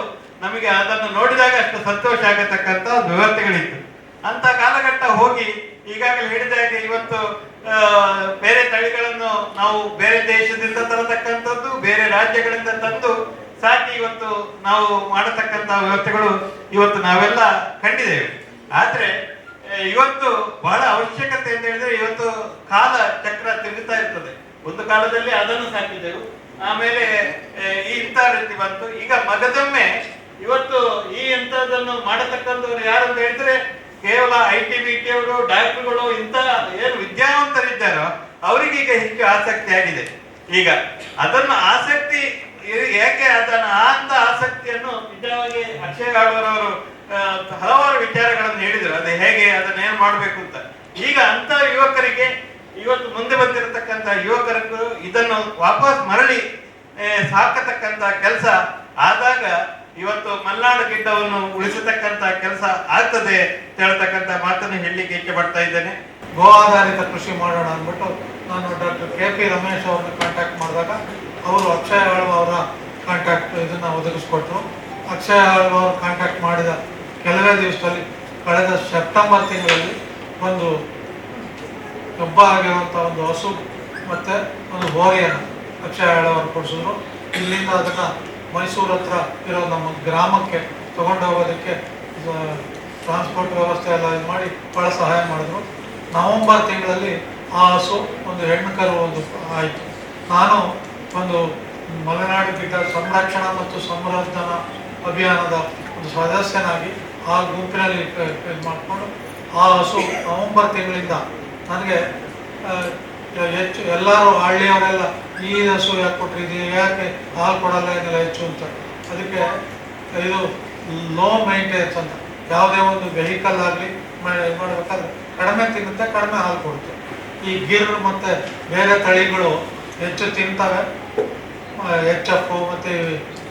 ನಮಗೆ ಅದನ್ನು ನೋಡಿದಾಗ ಅಷ್ಟು ಸಂತೋಷ ಆಗತಕ್ಕಂತ ಒಂದು ವ್ಯವಸ್ಥೆಗಳಿತ್ತು. ಅಂತ ಕಾಲಘಟ್ಟ ಹೋಗಿ ಈಗಾಗಲೇ ಹೇಳಿದಾಗ ಇವತ್ತು ಬೇರೆ ತಳಿಗಳನ್ನು ನಾವು ಬೇರೆ ದೇಶದಿಂದ ತರತಕ್ಕಂಥದ್ದು, ಬೇರೆ ರಾಜ್ಯಗಳಿಂದ ತಂದು ಸಾಕಿ ಇವತ್ತು ನಾವು ಮಾಡತಕ್ಕಂತ ವ್ಯವಸ್ಥೆಗಳು ಇವತ್ತು ನಾವೆಲ್ಲ ಕಂಡಿದ್ದೇವೆ. ಆದ್ರೆ ಇವತ್ತು ಬಹಳ ಅವಶ್ಯಕತೆ ಅಂತ ಹೇಳಿದ್ರೆ ಇವತ್ತು ಕಾಲ ಚಕ್ರ ತಿರುಗುತ್ತಾ ಇರ್ತದೆ. ಒಂದು ಕಾಲದಲ್ಲಿ ಅದನ್ನು ಸಾಕಿದೆವು, ಆಮೇಲೆ ಇಂಥ ರೀತಿ ಬಂತು. ಈಗ ಮಗದೊಮ್ಮೆ ಇವತ್ತು ಈ ಇಂಥದ್ದನ್ನು ಮಾಡತಕ್ಕಂಥವ್ರು ಯಾರು ಅಂತ ಹೇಳಿದ್ರೆ ಕೇವಲ ITBT ಅವರು, ಡಾಕ್ಟರ್ಗಳು, ಇಂಥ ಏನು ವಿದ್ಯಾವಂತರಿದ್ದಾರೋ ಅವರಿಗೆ ಈಗ ಹೆಚ್ಚು ಆಸಕ್ತಿ ಆಗಿದೆ. ಈಗ ಅದನ್ನು ಆಸಕ್ತಿ ಯಾಕೆ ಅಂತ ಆಸಕ್ತಿಯನ್ನು ನಿಜವಾಗಿ ಅಕ್ಷಯ್ ಆಳ್ವರವರು ಹಲವಾರು ವಿಚಾರಗಳನ್ನು ಹೇಳಿದರು. ಅದು ಹೇಗೆ ಅದನ್ನ ಏನ್ ಮಾಡ್ಬೇಕು ಅಂತ. ಈಗ ಅಂತ ಯುವಕರಿಗೆ ಇವತ್ತು ಮುಂದೆ ಬಂದಿರತಕ್ಕಂತ ಯುವಕರಿಗೂ ಇದನ್ನು ವಾಪಸ್ ಮರಳಿ ಸಾಕತಕ್ಕಂತ ಕೆಲಸ ಆದಾಗ ಇವತ್ತು ಮಲೆನಾಡು ಗಿಡ್ಡವನ್ನು ಉಳಿಸತಕ್ಕಂತ ಕೆಲಸ ಆಗ್ತದೆ ಅಂತ ಹೇಳ್ತಕ್ಕಂತ ಮಾತನ್ನು ಹೇಳಲಿಕ್ಕೆ ಇಚ್ಛೆ ಪಡ್ತಾ ಇದ್ದೇನೆ. ಗೋ ಆಧಾರಿತ ಕೃಷಿ ಮಾಡೋಣ ಅಂದ್ಬಿಟ್ಟು ನಾನು ಡಾಕ್ಟರ್ KP ರಮೇಶ್ ಅವ್ರನ್ನ ಕಾಂಟ್ಯಾಕ್ಟ್ ಮಾಡಿದಾಗ ಅವರು ಅಕ್ಷಯ್ ಆಳ್ವ ಅವರ ಕಾಂಟ್ಯಾಕ್ಟ್ ಇದನ್ನ ಒದಗಿಸ್ಕೊಟ್ರು. ಅಕ್ಷಯ್ ಆಳ್ವ ಅವರು ಕಾಂಟ್ಯಾಕ್ಟ್ ಮಾಡಿದ ಕೆಲವೇ ದಿವಸದಲ್ಲಿ ಕಳೆದ ಸೆಪ್ಟೆಂಬರ್ ತಿಂಗಳಲ್ಲಿ ಒಂದು ಹಬ್ಬ ಆಗಿರುವಂಥ ಒಂದು ಹಸು ಮತ್ತು ಒಂದು ಹೋರಿಯನ್ನು ಅಕ್ಷಯ್ ಆಳ್ವ ಅವರು ಕೊಡಿಸಿದ್ರು. ಇಲ್ಲಿಂದ ಅದನ್ನು ಮೈಸೂರು ಹತ್ರ ಇರೋ ನಮ್ಮ ಗ್ರಾಮಕ್ಕೆ ತಗೊಂಡು ಹೋಗೋದಕ್ಕೆ ಟ್ರಾನ್ಸ್ಪೋರ್ಟ್ ವ್ಯವಸ್ಥೆ ಎಲ್ಲ ಇದು ಮಾಡಿ ಭಾಳ ಸಹಾಯ ಮಾಡಿದ್ರು. ನವೆಂಬರ್ ತಿಂಗಳಲ್ಲಿ ಆ ಹಸು ಒಂದು ಹೆಣ್ಣು ಕರು ಒಂದು ಆಯಿತು. ನಾನು ಒಂದು ಮಲೆನಾಡು ಗಿಡ್ಡ ಸಂರಕ್ಷಣಾ ಮತ್ತು ಸಂವರ್ಧನಾ ಅಭಿಯಾನದ ಒಂದು ಸದಸ್ಯನಾಗಿ ಆ ಗುಂಪಿನಲ್ಲಿ ಇದು ಮಾಡಿಕೊಂಡು ಆ ಹಸು ನವೆಂಬರ್ ತಿಂಗಳಿಂದ ನನಗೆ ಹೆಚ್ಚು ಎಲ್ಲರೂ ಹಳ್ಳಿಯವರೆಲ್ಲ ಈ ಹಸು ಯಾಕೆ ಕೊಟ್ಟಿದ್ದೀ, ಯಾಕೆ ಹಾಲು ಕೊಡಲ್ಲ ಏನೆಲ್ಲ ಹೆಚ್ಚು ಅಂತ. ಅದಕ್ಕೆ ಇದು ಲೋ ಮೈಂಟೆನೆನ್ಸ್ ಅಂತ, ಯಾವುದೇ ಒಂದು ವೆಹಿಕಲ್ ಆಗಲಿ ಮಾಡಬೇಕಾದ್ರೆ ಕಡಿಮೆ ತಿನ್ನುತ್ತೆ, ಕಡಿಮೆ ಹಾಲು ಕೊಡುತ್ತೆ. ಈ ಗಿರ್ ಮತ್ತು ಬೇರೆ ತಳಿಗಳು ಹೆಚ್ಚು ತಿಂತವೆ, HF ಮತ್ತು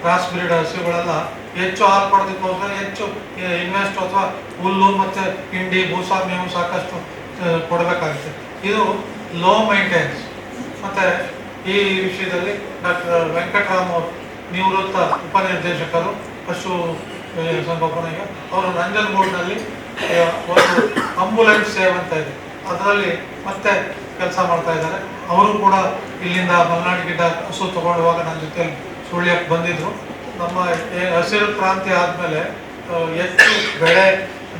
ಕ್ರಾಸ್ ಬ್ರೀಡ್ ಹಸುಗಳೆಲ್ಲ ಹೆಚ್ಚು ಹಾಲು ಕೊಡೋದಕ್ಕೋಸ್ಕರ ಹೆಚ್ಚು ಇನ್ವೆಸ್ಟ್ ಅಥವಾ ಹುಲ್ಲು ಮತ್ತು ಹಿಂಡಿ ಬೂಸ ಮೇವು ಸಾಕಷ್ಟು ಕೊಡಬೇಕಾಗುತ್ತೆ. ಇದು ಲೋ ಮೈಂಟೆನೆನ್ಸ್. ಮತ್ತು ಈ ವಿಷಯದಲ್ಲಿ ಡಾಕ್ಟರ್ ವೆಂಕಟರಾಮ್ ಅವರು ನಿವೃತ್ತ ಉಪನಿರ್ದೇಶಕರು ಪಶು ಸಂಗೋಪನೆಗೆ, ಅವರು ನಂಜನಗೂಡಿನಲ್ಲಿ ಒಂದು ಅಂಬುಲೆನ್ಸ್ ಸೇವೆ ಅಂತ ಇದೆ, ಅದರಲ್ಲಿ ಮತ್ತೆ ಕೆಲಸ ಮಾಡ್ತಾ ಇದ್ದಾರೆ. ಅವರು ಕೂಡ ಇಲ್ಲಿಂದ ಮಲೆನಾಡು ಗಿಡ್ಡ ಹಸು ತಗೊಳ್ಳುವಾಗ ನನ್ನ ಜೊತೆ ಸುಳ್ಯಕ್ಕೆ ಬಂದಿದ್ರು. ನಮ್ಮ ಹಸಿರು ಕ್ರಾಂತಿ ಆದಮೇಲೆ ಹೆಚ್ಚು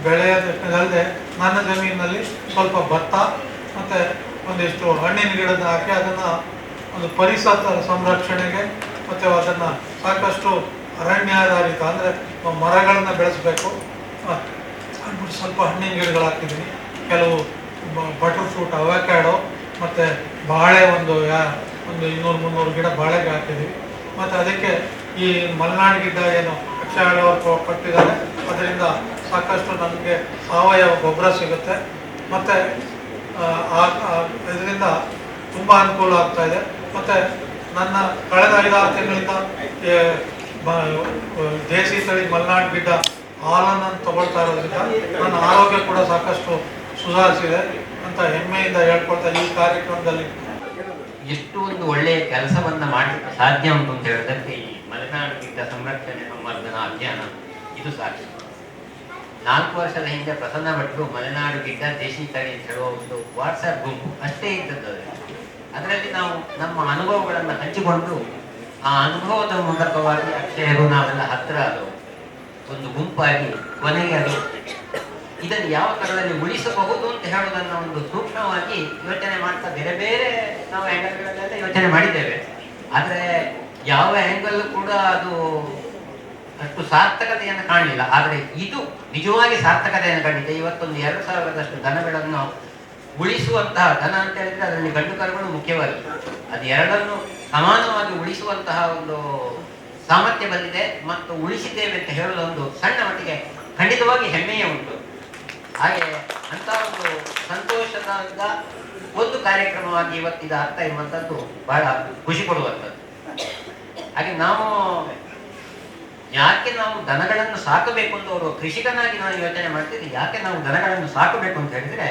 ಬೆಳೆಯೋದಲ್ಲದೆ ನನ್ನ ಜಮೀನಿನಲ್ಲಿ ಸ್ವಲ್ಪ ಭತ್ತ ಮತ್ತು ಒಂದಿಷ್ಟು ಹಣ್ಣಿನ ಗಿಡದ ಹಾಕಿ ಅದನ್ನು ಒಂದು ಪರಿಸರ ಸಂರಕ್ಷಣೆಗೆ ಮತ್ತು ಅದನ್ನು ಸಾಕಷ್ಟು ಅರಣ್ಯಾಧಾರಿತ ಅಂದರೆ ಮರಗಳನ್ನು ಬೆಳೆಸಬೇಕು ಅಂದ್ಬಿಟ್ಟು ಸ್ವಲ್ಪ ಹಣ್ಣಿನ ಗಿಡಗಳು ಹಾಕಿದ್ದೀನಿ. ಕೆಲವು ಬಟರ್ ಫ್ರೂಟ್, ಅವಕ್ಯಾಡೋ ಮತ್ತು ಬಾಳೆ ಒಂದು 200-300 ಗಿಡ ಬಾಳೆಗೆ ಹಾಕಿದ್ದೀವಿ. ಮತ್ತು ಅದಕ್ಕೆ ಈ ಮಲೆನಾಡು ಗಿಡ್ಡ ಏನು ಅಕ್ಷಯವರು ಕೊಟ್ಟಿದ್ದಾರೆ, ಅದರಿಂದ ಸಾಕಷ್ಟು ನಮಗೆ ಸಾವಯವ ಗೊಬ್ಬರ ಸಿಗುತ್ತೆ. ಮತ್ತು ಇದರಿಂದ ತುಂಬ ಅನುಕೂಲ ಆಗ್ತಾ ಇದೆ. ಮತ್ತು ನನ್ನ ಕಳೆದ 5-6 ತಿಂಗಳಿಂದ ದೇಸಿ ತಳಿ ಮಲೆನಾಡು ಗಿಡ್ಡ ಹಾಲನ್ನು ತಗೊಳ್ತಾ ಇರೋದ್ರಿಂದ ನನ್ನ ಆರೋಗ್ಯ ಕೂಡ ಸಾಕಷ್ಟು ಸುಧಾರಿಸಿದೆ ಅಂತ ಹೆಮ್ಮೆಯಿಂದ ಹೇಳ್ಕೊಳ್ತಾ ಈ ಕಾರ್ಯಕ್ರಮದಲ್ಲಿ ಎಷ್ಟು ಒಂದು ಒಳ್ಳೆಯ ಕೆಲಸವನ್ನ ಮಾಡಲಿಕ್ಕೆ ಸಾಧ್ಯ ಉಂಟು ಅಂತ ಹೇಳೋದಕ್ಕೆ ಈ ಮಲೆನಾಡು ಗಿಡ್ಡ ಸಂರಕ್ಷಣೆ ಸಂವರ್ಧನಾ ಅಭಿಯಾನ ಇದು ಸಾಕ್ಷಿ. 4 ವರ್ಷದ ಹಿಂದೆ ಪ್ರಸನ್ನ ಭಟ್ರು ಮಲೆನಾಡು ಗಿಡ್ಡ ದೇಶಿ ತಳಿ ಅಂತ ಹೇಳುವ ಒಂದು ವಾಟ್ಸ್ಆಪ್ ಗುಂಪು ಅಷ್ಟೇ ಇದ್ದದ್ದು. ಅದರಲ್ಲಿ ನಾವು ನಮ್ಮ ಅನುಭವಗಳನ್ನು ಹಂಚಿಕೊಂಡು ಆ ಅನುಭವದ ಮೂಲಕವಾಗಿ ಅಕ್ಷಯರು ನಾವೆಲ್ಲ ಹತ್ತಿರ ಅದು ಒಂದು ಗುಂಪಾಗಿ ಕೊನೆಗೆ ಅದು ಇದನ್ನು ಯಾವ ಥರದಲ್ಲಿ ಉಳಿಸಬಹುದು ಅಂತ ಹೇಳೋದನ್ನು ಒಂದು ಸೂಕ್ಷ್ಮವಾಗಿ ಯೋಚನೆ ಮಾಡ್ತಾ ಬೇರೆ ಬೇರೆ ನಾವು ಆ್ಯಂಗಲ್ಗಳಲ್ಲೆಲ್ಲ ಯೋಚನೆ ಮಾಡಿದ್ದೇವೆ. ಆದರೆ ಯಾವ ಆ್ಯಂಗಲ್ ಕೂಡ ಅದು ಅಷ್ಟು ಸಾರ್ಥಕತೆಯನ್ನು ಕಾಣಲಿಲ್ಲ. ಆದರೆ ಇದು ನಿಜವಾಗಿ ಸಾರ್ಥಕತೆಯನ್ನು ಕಂಡಿದೆ. ಇವತ್ತೊಂದು 2,000ದಷ್ಟು ದನಗಳನ್ನು ಉಳಿಸುವಂತಹ, ದನ ಅಂತ ಹೇಳಿದ್ರೆ ಅದರಲ್ಲಿ ಗಂಡು ಕರುಗಳು ಮುಖ್ಯವಾಗಿ, ಅದು ಎರಡನ್ನು ಸಮಾನವಾಗಿ ಉಳಿಸುವಂತಹ ಒಂದು ಸಾಮರ್ಥ್ಯ ಬಂದಿದೆ ಮತ್ತು ಉಳಿಸಿದ್ದೇವೆ ಅಂತ ಹೇಳೋದೊಂದು ಸಣ್ಣ ಮಟ್ಟಿಗೆ ಖಂಡಿತವಾಗಿ ಹೆಮ್ಮೆಯೇ ಉಂಟು. ಹಾಗೆ ಅಂತ ಒಂದು ಸಂತೋಷದ ಒಂದು ಕಾರ್ಯಕ್ರಮವಾಗಿ ಇವತ್ತಿದ ಆಗ್ತಾ ಇರುವಂಥದ್ದು ಬಹಳ ಖುಷಿ ಕೊಡುವಂಥದ್ದು. ಹಾಗೆ ಯಾಕೆ ನಾವು ದನಗಳನ್ನು ಸಾಕಬೇಕು ಅಂತ ಅವರು ಕೃಷಿಕನಾಗಿ ನಾನು ಯೋಚನೆ ಮಾಡ್ತಿದ್ದೆ. ಯಾಕೆ ನಾವು ದನಗಳನ್ನು ಸಾಕಬೇಕು ಅಂತ ಹೇಳಿದ್ರೆ,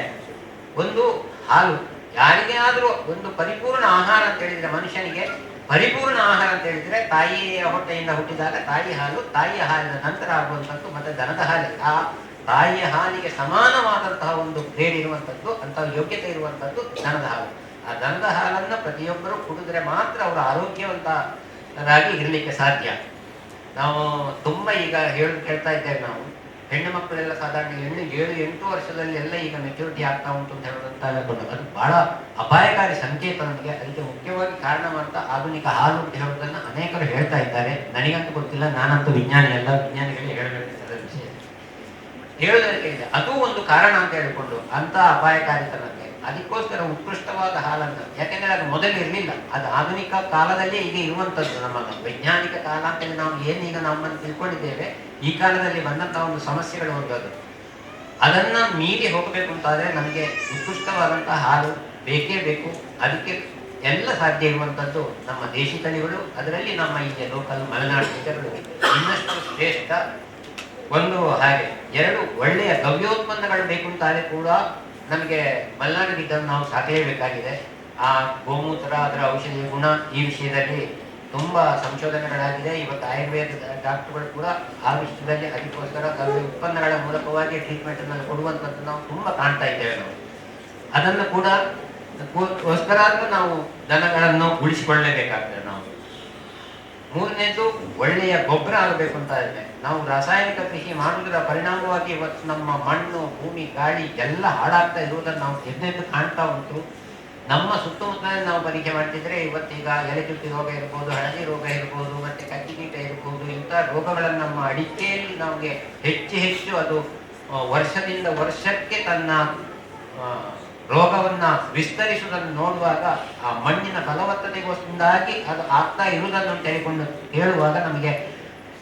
ಒಂದು ಹಾಲು, ಯಾರಿಗೇ ಆದರೂ ಒಂದು ಪರಿಪೂರ್ಣ ಆಹಾರ ಅಂತ ಹೇಳಿದ್ರೆ, ಮನುಷ್ಯನಿಗೆ ಪರಿಪೂರ್ಣ ಆಹಾರ ಅಂತ ಹೇಳಿದ್ರೆ ತಾಯಿಯ ಹೊಟ್ಟೆಯಿಂದ ಹುಟ್ಟಿದಾಗ ತಾಯಿ ಹಾಲು, ತಾಯಿಯ ಹಾಲಿನ ನಂತರ ಆಗುವಂಥದ್ದು ಮತ್ತೆ ದನದ ಹಾಲು. ಆ ತಾಯಿಯ ಹಾಲಿಗೆ ಸಮಾನವಾದಂತಹ ಒಂದು ಗ್ರೇಡ್ ಇರುವಂಥದ್ದು, ಅಂತಹ ಯೋಗ್ಯತೆ ಇರುವಂಥದ್ದು ದನದ ಹಾಲು. ಆ ದನದ ಹಾಲನ್ನು ಪ್ರತಿಯೊಬ್ಬರು ಕುಡಿದ್ರೆ ಮಾತ್ರ ಅವರು ಆರೋಗ್ಯವಂತರಾಗಿ ಇರಲಿಕ್ಕೆ ಸಾಧ್ಯ. ನಾವು ತುಂಬ ಈಗ ಕೇಳ್ತಾ ಇದ್ದೇವೆ, ನಾವು ಹೆಣ್ಣು ಮಕ್ಕಳೆಲ್ಲ ಸಾಧಾರಣ 7-8 ವರ್ಷದಲ್ಲಿ ಎಲ್ಲ ಈಗ ಮೆಚುರಿಟಿ ಆಗ್ತಾ ಉಂಟು ಅಂತ ಹೇಳೋದಂತ ಅದು ಬಹಳ ಅಪಾಯಕಾರಿ ಸಂಕೇತ ನಮಗೆ. ಅದಕ್ಕೆ ಮುಖ್ಯವಾಗಿ ಕಾರಣವಂತ ಆಧುನಿಕ ಹಾಲು ಅಂತ ಹೇಳೋದನ್ನು ಅನೇಕರು ಹೇಳ್ತಾ ಇದ್ದಾರೆ. ನನಗಂತೂ ಗೊತ್ತಿಲ್ಲ, ನಾನಂತೂ ವಿಜ್ಞಾನಿ ಅಲ್ಲ, ವಿಜ್ಞಾನಿಗಳಿಗೆ ಹೇಳಬೇಕಾದ ವಿಷಯ ಹೇಳೋದಕ್ಕೆ ಇದೆ. ಅದು ಒಂದು ಕಾರಣ ಅಂತ ಹೇಳಿಕೊಂಡು ಅಂತ ಅಪಾಯಕಾರಿತನಕ್ಕೆ ಅದಕ್ಕೋಸ್ಕರ ಉತ್ಕೃಷ್ಟವಾದ ಹಾಲನ್ನು, ಯಾಕೆಂದ್ರೆ ಅದು ಮೊದಲು ಇರಲಿಲ್ಲ, ಅದು ಆಧುನಿಕ ಕಾಲದಲ್ಲೇ ಈಗ ಇರುವಂಥದ್ದು. ನಮ್ಮ ವೈಜ್ಞಾನಿಕ ಕಾಲ ಅಂತೇಳಿ ನಾವು ಏನೀಗ ನಮ್ಮನ್ನು ತಿಳ್ಕೊಂಡಿದ್ದೇವೆ, ಈ ಕಾಲದಲ್ಲಿ ಬಂದಂತಹ ಒಂದು ಸಮಸ್ಯೆಗಳು ಒಂದು ಅದನ್ನ ಮೀರಿ ಹೋಗಬೇಕು ಅಂತಾದ್ರೆ ನಮಗೆ ಉತ್ಕೃಷ್ಟವಾದಂತಹ ಹಾಲು ಬೇಕೇ ಬೇಕು. ಅದಕ್ಕೆ ಎಲ್ಲ ಸಾಧ್ಯ ಇರುವಂಥದ್ದು ನಮ್ಮ ದೇಶಿ ತಳಿಗಳು, ಅದರಲ್ಲಿ ನಮ್ಮ ಈ ಲೋಕಲ್ ಮಲೆನಾಡು ಗಿಡ್ಡಗಳು ಇನ್ನಷ್ಟು ಶ್ರೇಷ್ಠ. ಒಂದು ಹಾಗೆ 2 ಒಳ್ಳೆಯ ಗವ್ಯೋತ್ಪನ್ನಗಳು ಬೇಕು ಅಂತಾದ್ರೆ ಕೂಡ ನಮಗೆ ಮಲೆನಾಡು ಗಿಡ್ಡನ್ನು ನಾವು ಸಾಕಲೇಬೇಕಾಗಿದೆ. ಆ ಗೋಮೂತ್ರ, ಅದರ ಔಷಧಿ ಗುಣ, ಈ ವಿಷಯದಲ್ಲಿ ತುಂಬಾ ಸಂಶೋಧನೆಗಳಾಗಿದೆ. ಇವತ್ತು ಆಯುರ್ವೇದ ಡಾಕ್ಟರ್ಗಳು ಕೂಡ ಆ ವಿಷಯದಲ್ಲಿ ಅದಕ್ಕೋಸ್ಕರ ಗವ್ಯ ಉತ್ಪನ್ನಗಳ ಮೂಲಕವಾಗಿ ಟ್ರೀಟ್ಮೆಂಟ್ ಅನ್ನು ಕೊಡುವಂಥದ್ದು ನಾವು ತುಂಬಾ ಕಾಣ್ತಾ ಇದ್ದೇವೆ. ನಾವು ಅದನ್ನು ಕೂಡ ಗೋಸ್ಕರ ನಾವು ದನಗಳನ್ನು ಉಳಿಸಿಕೊಳ್ಳಲೇಬೇಕಾಗ್ತದೆ. ನಾವು 3ನೇದು ಒಳ್ಳೆಯ ಗೊಬ್ಬರ ಆಗಬೇಕು ಅಂತ ಇದೆ. ನಾವು ರಾಸಾಯನಿಕ ಕೃಷಿ ಮಾಡುವುದರ ಪರಿಣಾಮವಾಗಿ ಇವತ್ತು ನಮ್ಮ ಮಣ್ಣು, ಭೂಮಿ, ಗಾಳಿ ಎಲ್ಲ ಹಾಳಾಗ್ತಾ ಇರುವುದನ್ನು ನಾವು ಎದ್ದು ಕಾಣ್ತಾ ಉಂಟು. ನಮ್ಮ ಸುತ್ತಮುತ್ತಲಲ್ಲಿ ನಾವು ಪರೀಕ್ಷೆ ಮಾಡ್ತಿದ್ರೆ ಇವತ್ತೀಗ ಎಲೆಚುಟ್ಟಿ ರೋಗ ಇರ್ಬೋದು, ಹಳದಿ ರೋಗ ಇರ್ಬೋದು, ಮತ್ತೆ ಕಟ್ಟಿಕೀಟ ಇರ್ಬೋದು, ಇಂಥ ರೋಗಗಳನ್ನು ನಮ್ಮ ಅಡಿಕೆಯಲ್ಲಿ ನಮಗೆ ಹೆಚ್ಚು ಅದು ವರ್ಷದಿಂದ ವರ್ಷಕ್ಕೆ ತನ್ನ ರೋಗವನ್ನ ವಿಸ್ತರಿಸುವುದನ್ನು ನೋಡುವಾಗ ಆ ಮಣ್ಣಿನ ಫಲವತ್ತತೆಗೋಸ್ಕರವಾಗಿ ಅದು ಆಗ್ತಾ ಇರುವುದನ್ನು ಹೇಳಿಕೊಂಡು ಹೇಳುವಾಗ ನಮಗೆ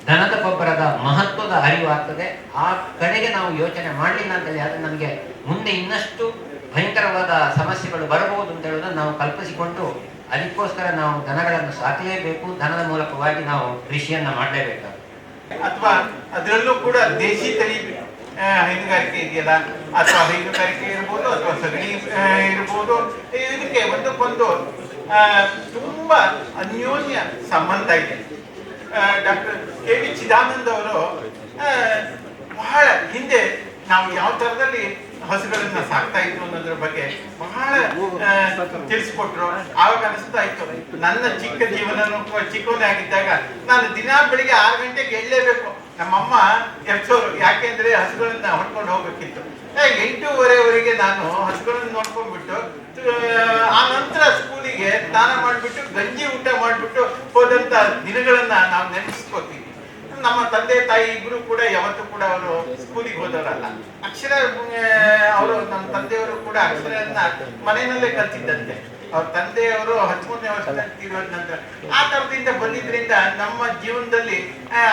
ದನದ ಗೊಬ್ಬರದ ಮಹತ್ವದ ಅರಿವು ಆಗ್ತದೆ. ಆ ಕಡೆಗೆ ನಾವು ಯೋಚನೆ ಮಾಡಲಿಲ್ಲ ಅಂತೇಳಿ ಆದರೆ ನಮಗೆ ಮುಂದೆ ಇನ್ನಷ್ಟು ಭಯಂಕರವಾದ ಸಮಸ್ಯೆಗಳು ಬರಬಹುದು ಅಂತ ಹೇಳುವುದನ್ನು ನಾವು ಕಲ್ಪಿಸಿಕೊಂಡು ಅದಕ್ಕೋಸ್ಕರ ನಾವು ದನಗಳನ್ನು ಸಾಕಲೇಬೇಕು. ದನದ ಮೂಲಕವಾಗಿ ನಾವು ಕೃಷಿಯನ್ನ ಮಾಡಲೇಬೇಕಾಗುತ್ತೆ. ಅಥವಾ ಅದರಲ್ಲೂ ಕೂಡ ದೇಶಿ ತಳಿ ಹೈನುಗಾರಿಕೆ ಇದೆಯಲ್ಲ, ಅಥವಾ ಹೈನುಗಾರಿಕೆ ಇರ್ಬೋದು ಅಥವಾ ಸಗಣಿ ಇರ್ಬೋದು, ಇದಕ್ಕೆ ಒಂದಕ್ಕೊಂದು ತುಂಬಾ ಅನ್ಯೋನ್ಯ ಸಂಬಂಧ ಇದೆ. ಡಾಕ್ಟರ್ KV ಚಿದಾನಂದ್ ಅವರು ಬಹಳ ಹಿಂದೆ ನಾವು ಯಾವ ತರದಲ್ಲಿ ಹಸುಗಳನ್ನ ಸಾಕ್ತಾ ಇದ್ರು ಅನ್ನೋದ್ರ ಬಗ್ಗೆ ಬಹಳ ತಿಳಿಸ್ಕೊಟ್ರು. ಆವಾಗ ಅನಿಸ್ತಾ ಇತ್ತು, ನನ್ನ ಚಿಕ್ಕ ಜೀವನನು ಚಿಕ್ಕವನೇ ಆಗಿದ್ದಾಗ ನಾನು ದಿನಾ ಬೆಳಿಗ್ಗೆ 6 ಗಂಟೆಗೆ ಎಳ್ಳೇಬೇಕು. ನಮ್ಮಮ್ಮ ಎಬ್ಸೋರು, ಯಾಕೆಂದ್ರೆ ಹಸುಗಳನ್ನ ಹೊಡ್ಕೊಂಡು ಹೋಗ್ಬೇಕಿತ್ತು. 8:30ವರೆಗೆ ನಾನು ಹಸುಗಳನ್ನ ನೋಡ್ಕೊಂಡ್ಬಿಟ್ಟು ಆ ನಂತರ ಸ್ಕೂಲಿಗೆ ಸ್ನಾನ ಮಾಡ್ಬಿಟ್ಟು ಗಂಜಿ ಊಟ ಮಾಡ್ಬಿಟ್ಟು ಹೋದಂತ ದಿನಗಳನ್ನ ನಾವು ನೆನೆಸ್ಕೋತೀವಿ. ನಮ್ಮ ತಂದೆ ತಾಯಿ ಇಬ್ರು ಕೂಡ ಯಾವತ್ತೂ ಕೂಡ ಅವರು ಸ್ಕೂಲಿಗೆ ಹೋದವರಲ್ಲ. ಅಕ್ಷರ ಅವರು ನಮ್ಮ ತಂದೆಯವರು ಕೂಡ ಅಕ್ಷರನ್ನ ಮನೆಯಲ್ಲೇ ಕಲ್ತಿದ್ದಂತೆ. ಅವ್ರ ತಂದೆಯವರು 13ನೇ ವರ್ಷದಲ್ಲಿ ತೀರೋದ ನಂತರ ಆ ತರದಿಂದ ಬಂದಿದ್ರಿಂದ ನಮ್ಮ ಜೀವನದಲ್ಲಿ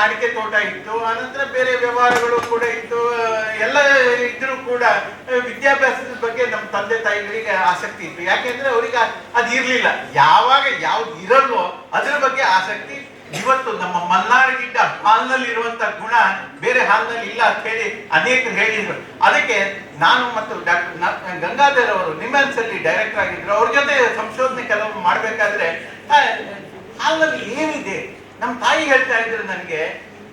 ಅಡಿಕೆ ತೋಟ ಇತ್ತು, ಆನಂತರ ಬೇರೆ ವ್ಯವಹಾರಗಳು ಕೂಡ ಇತ್ತು. ಎಲ್ಲ ಇದ್ರೂ ಕೂಡ ವಿದ್ಯಾಭ್ಯಾಸದ ಬಗ್ಗೆ ನಮ್ಮ ತಂದೆ ತಾಯಿಗಳಿಗೆ ಆಸಕ್ತಿ ಇತ್ತು. ಯಾಕೆಂದ್ರೆ ಅವ್ರಿಗೆ ಅದು ಇರ್ಲಿಲ್ಲ. ಯಾವಾಗ ಯಾವ್ದು ಇರಲ್ವೋ ಅದ್ರ ಬಗ್ಗೆ ಆಸಕ್ತಿ. ಇವತ್ತು ನಮ್ಮ ಮಲ್ನಾಡ್ ಗಿಡ್ಡ ಹಾಲ್ನಲ್ಲಿ ಇರುವಂತ ಗುಣ ಬೇರೆ ಹಾಲ್ನಲ್ಲಿ ಇಲ್ಲ ಅಂತ ಹೇಳಿ ಅನೇಕರು ಹೇಳಿದ್ರು. ಅದಕ್ಕೆ ನಾನು ಮತ್ತು ಡಾಕ್ಟರ್ ಗಂಗಾಧರ್ ಅವರು ನಿಮ್ಯಾನ್ಸ್ ಅಲ್ಲಿ ಡೈರೆಕ್ಟರ್ ಆಗಿದ್ರು. ಅವ್ರ ಜೊತೆ ಸಂಶೋಧನೆ ಕೆಲವು ಮಾಡ್ಬೇಕಾದ್ರೆ ಹಾಲ್ನಲ್ಲಿ ಏನಿದೆ, ನಮ್ಮ ತಾಯಿ ಹೇಳ್ತಾ ಇದ್ರು ನನಗೆ,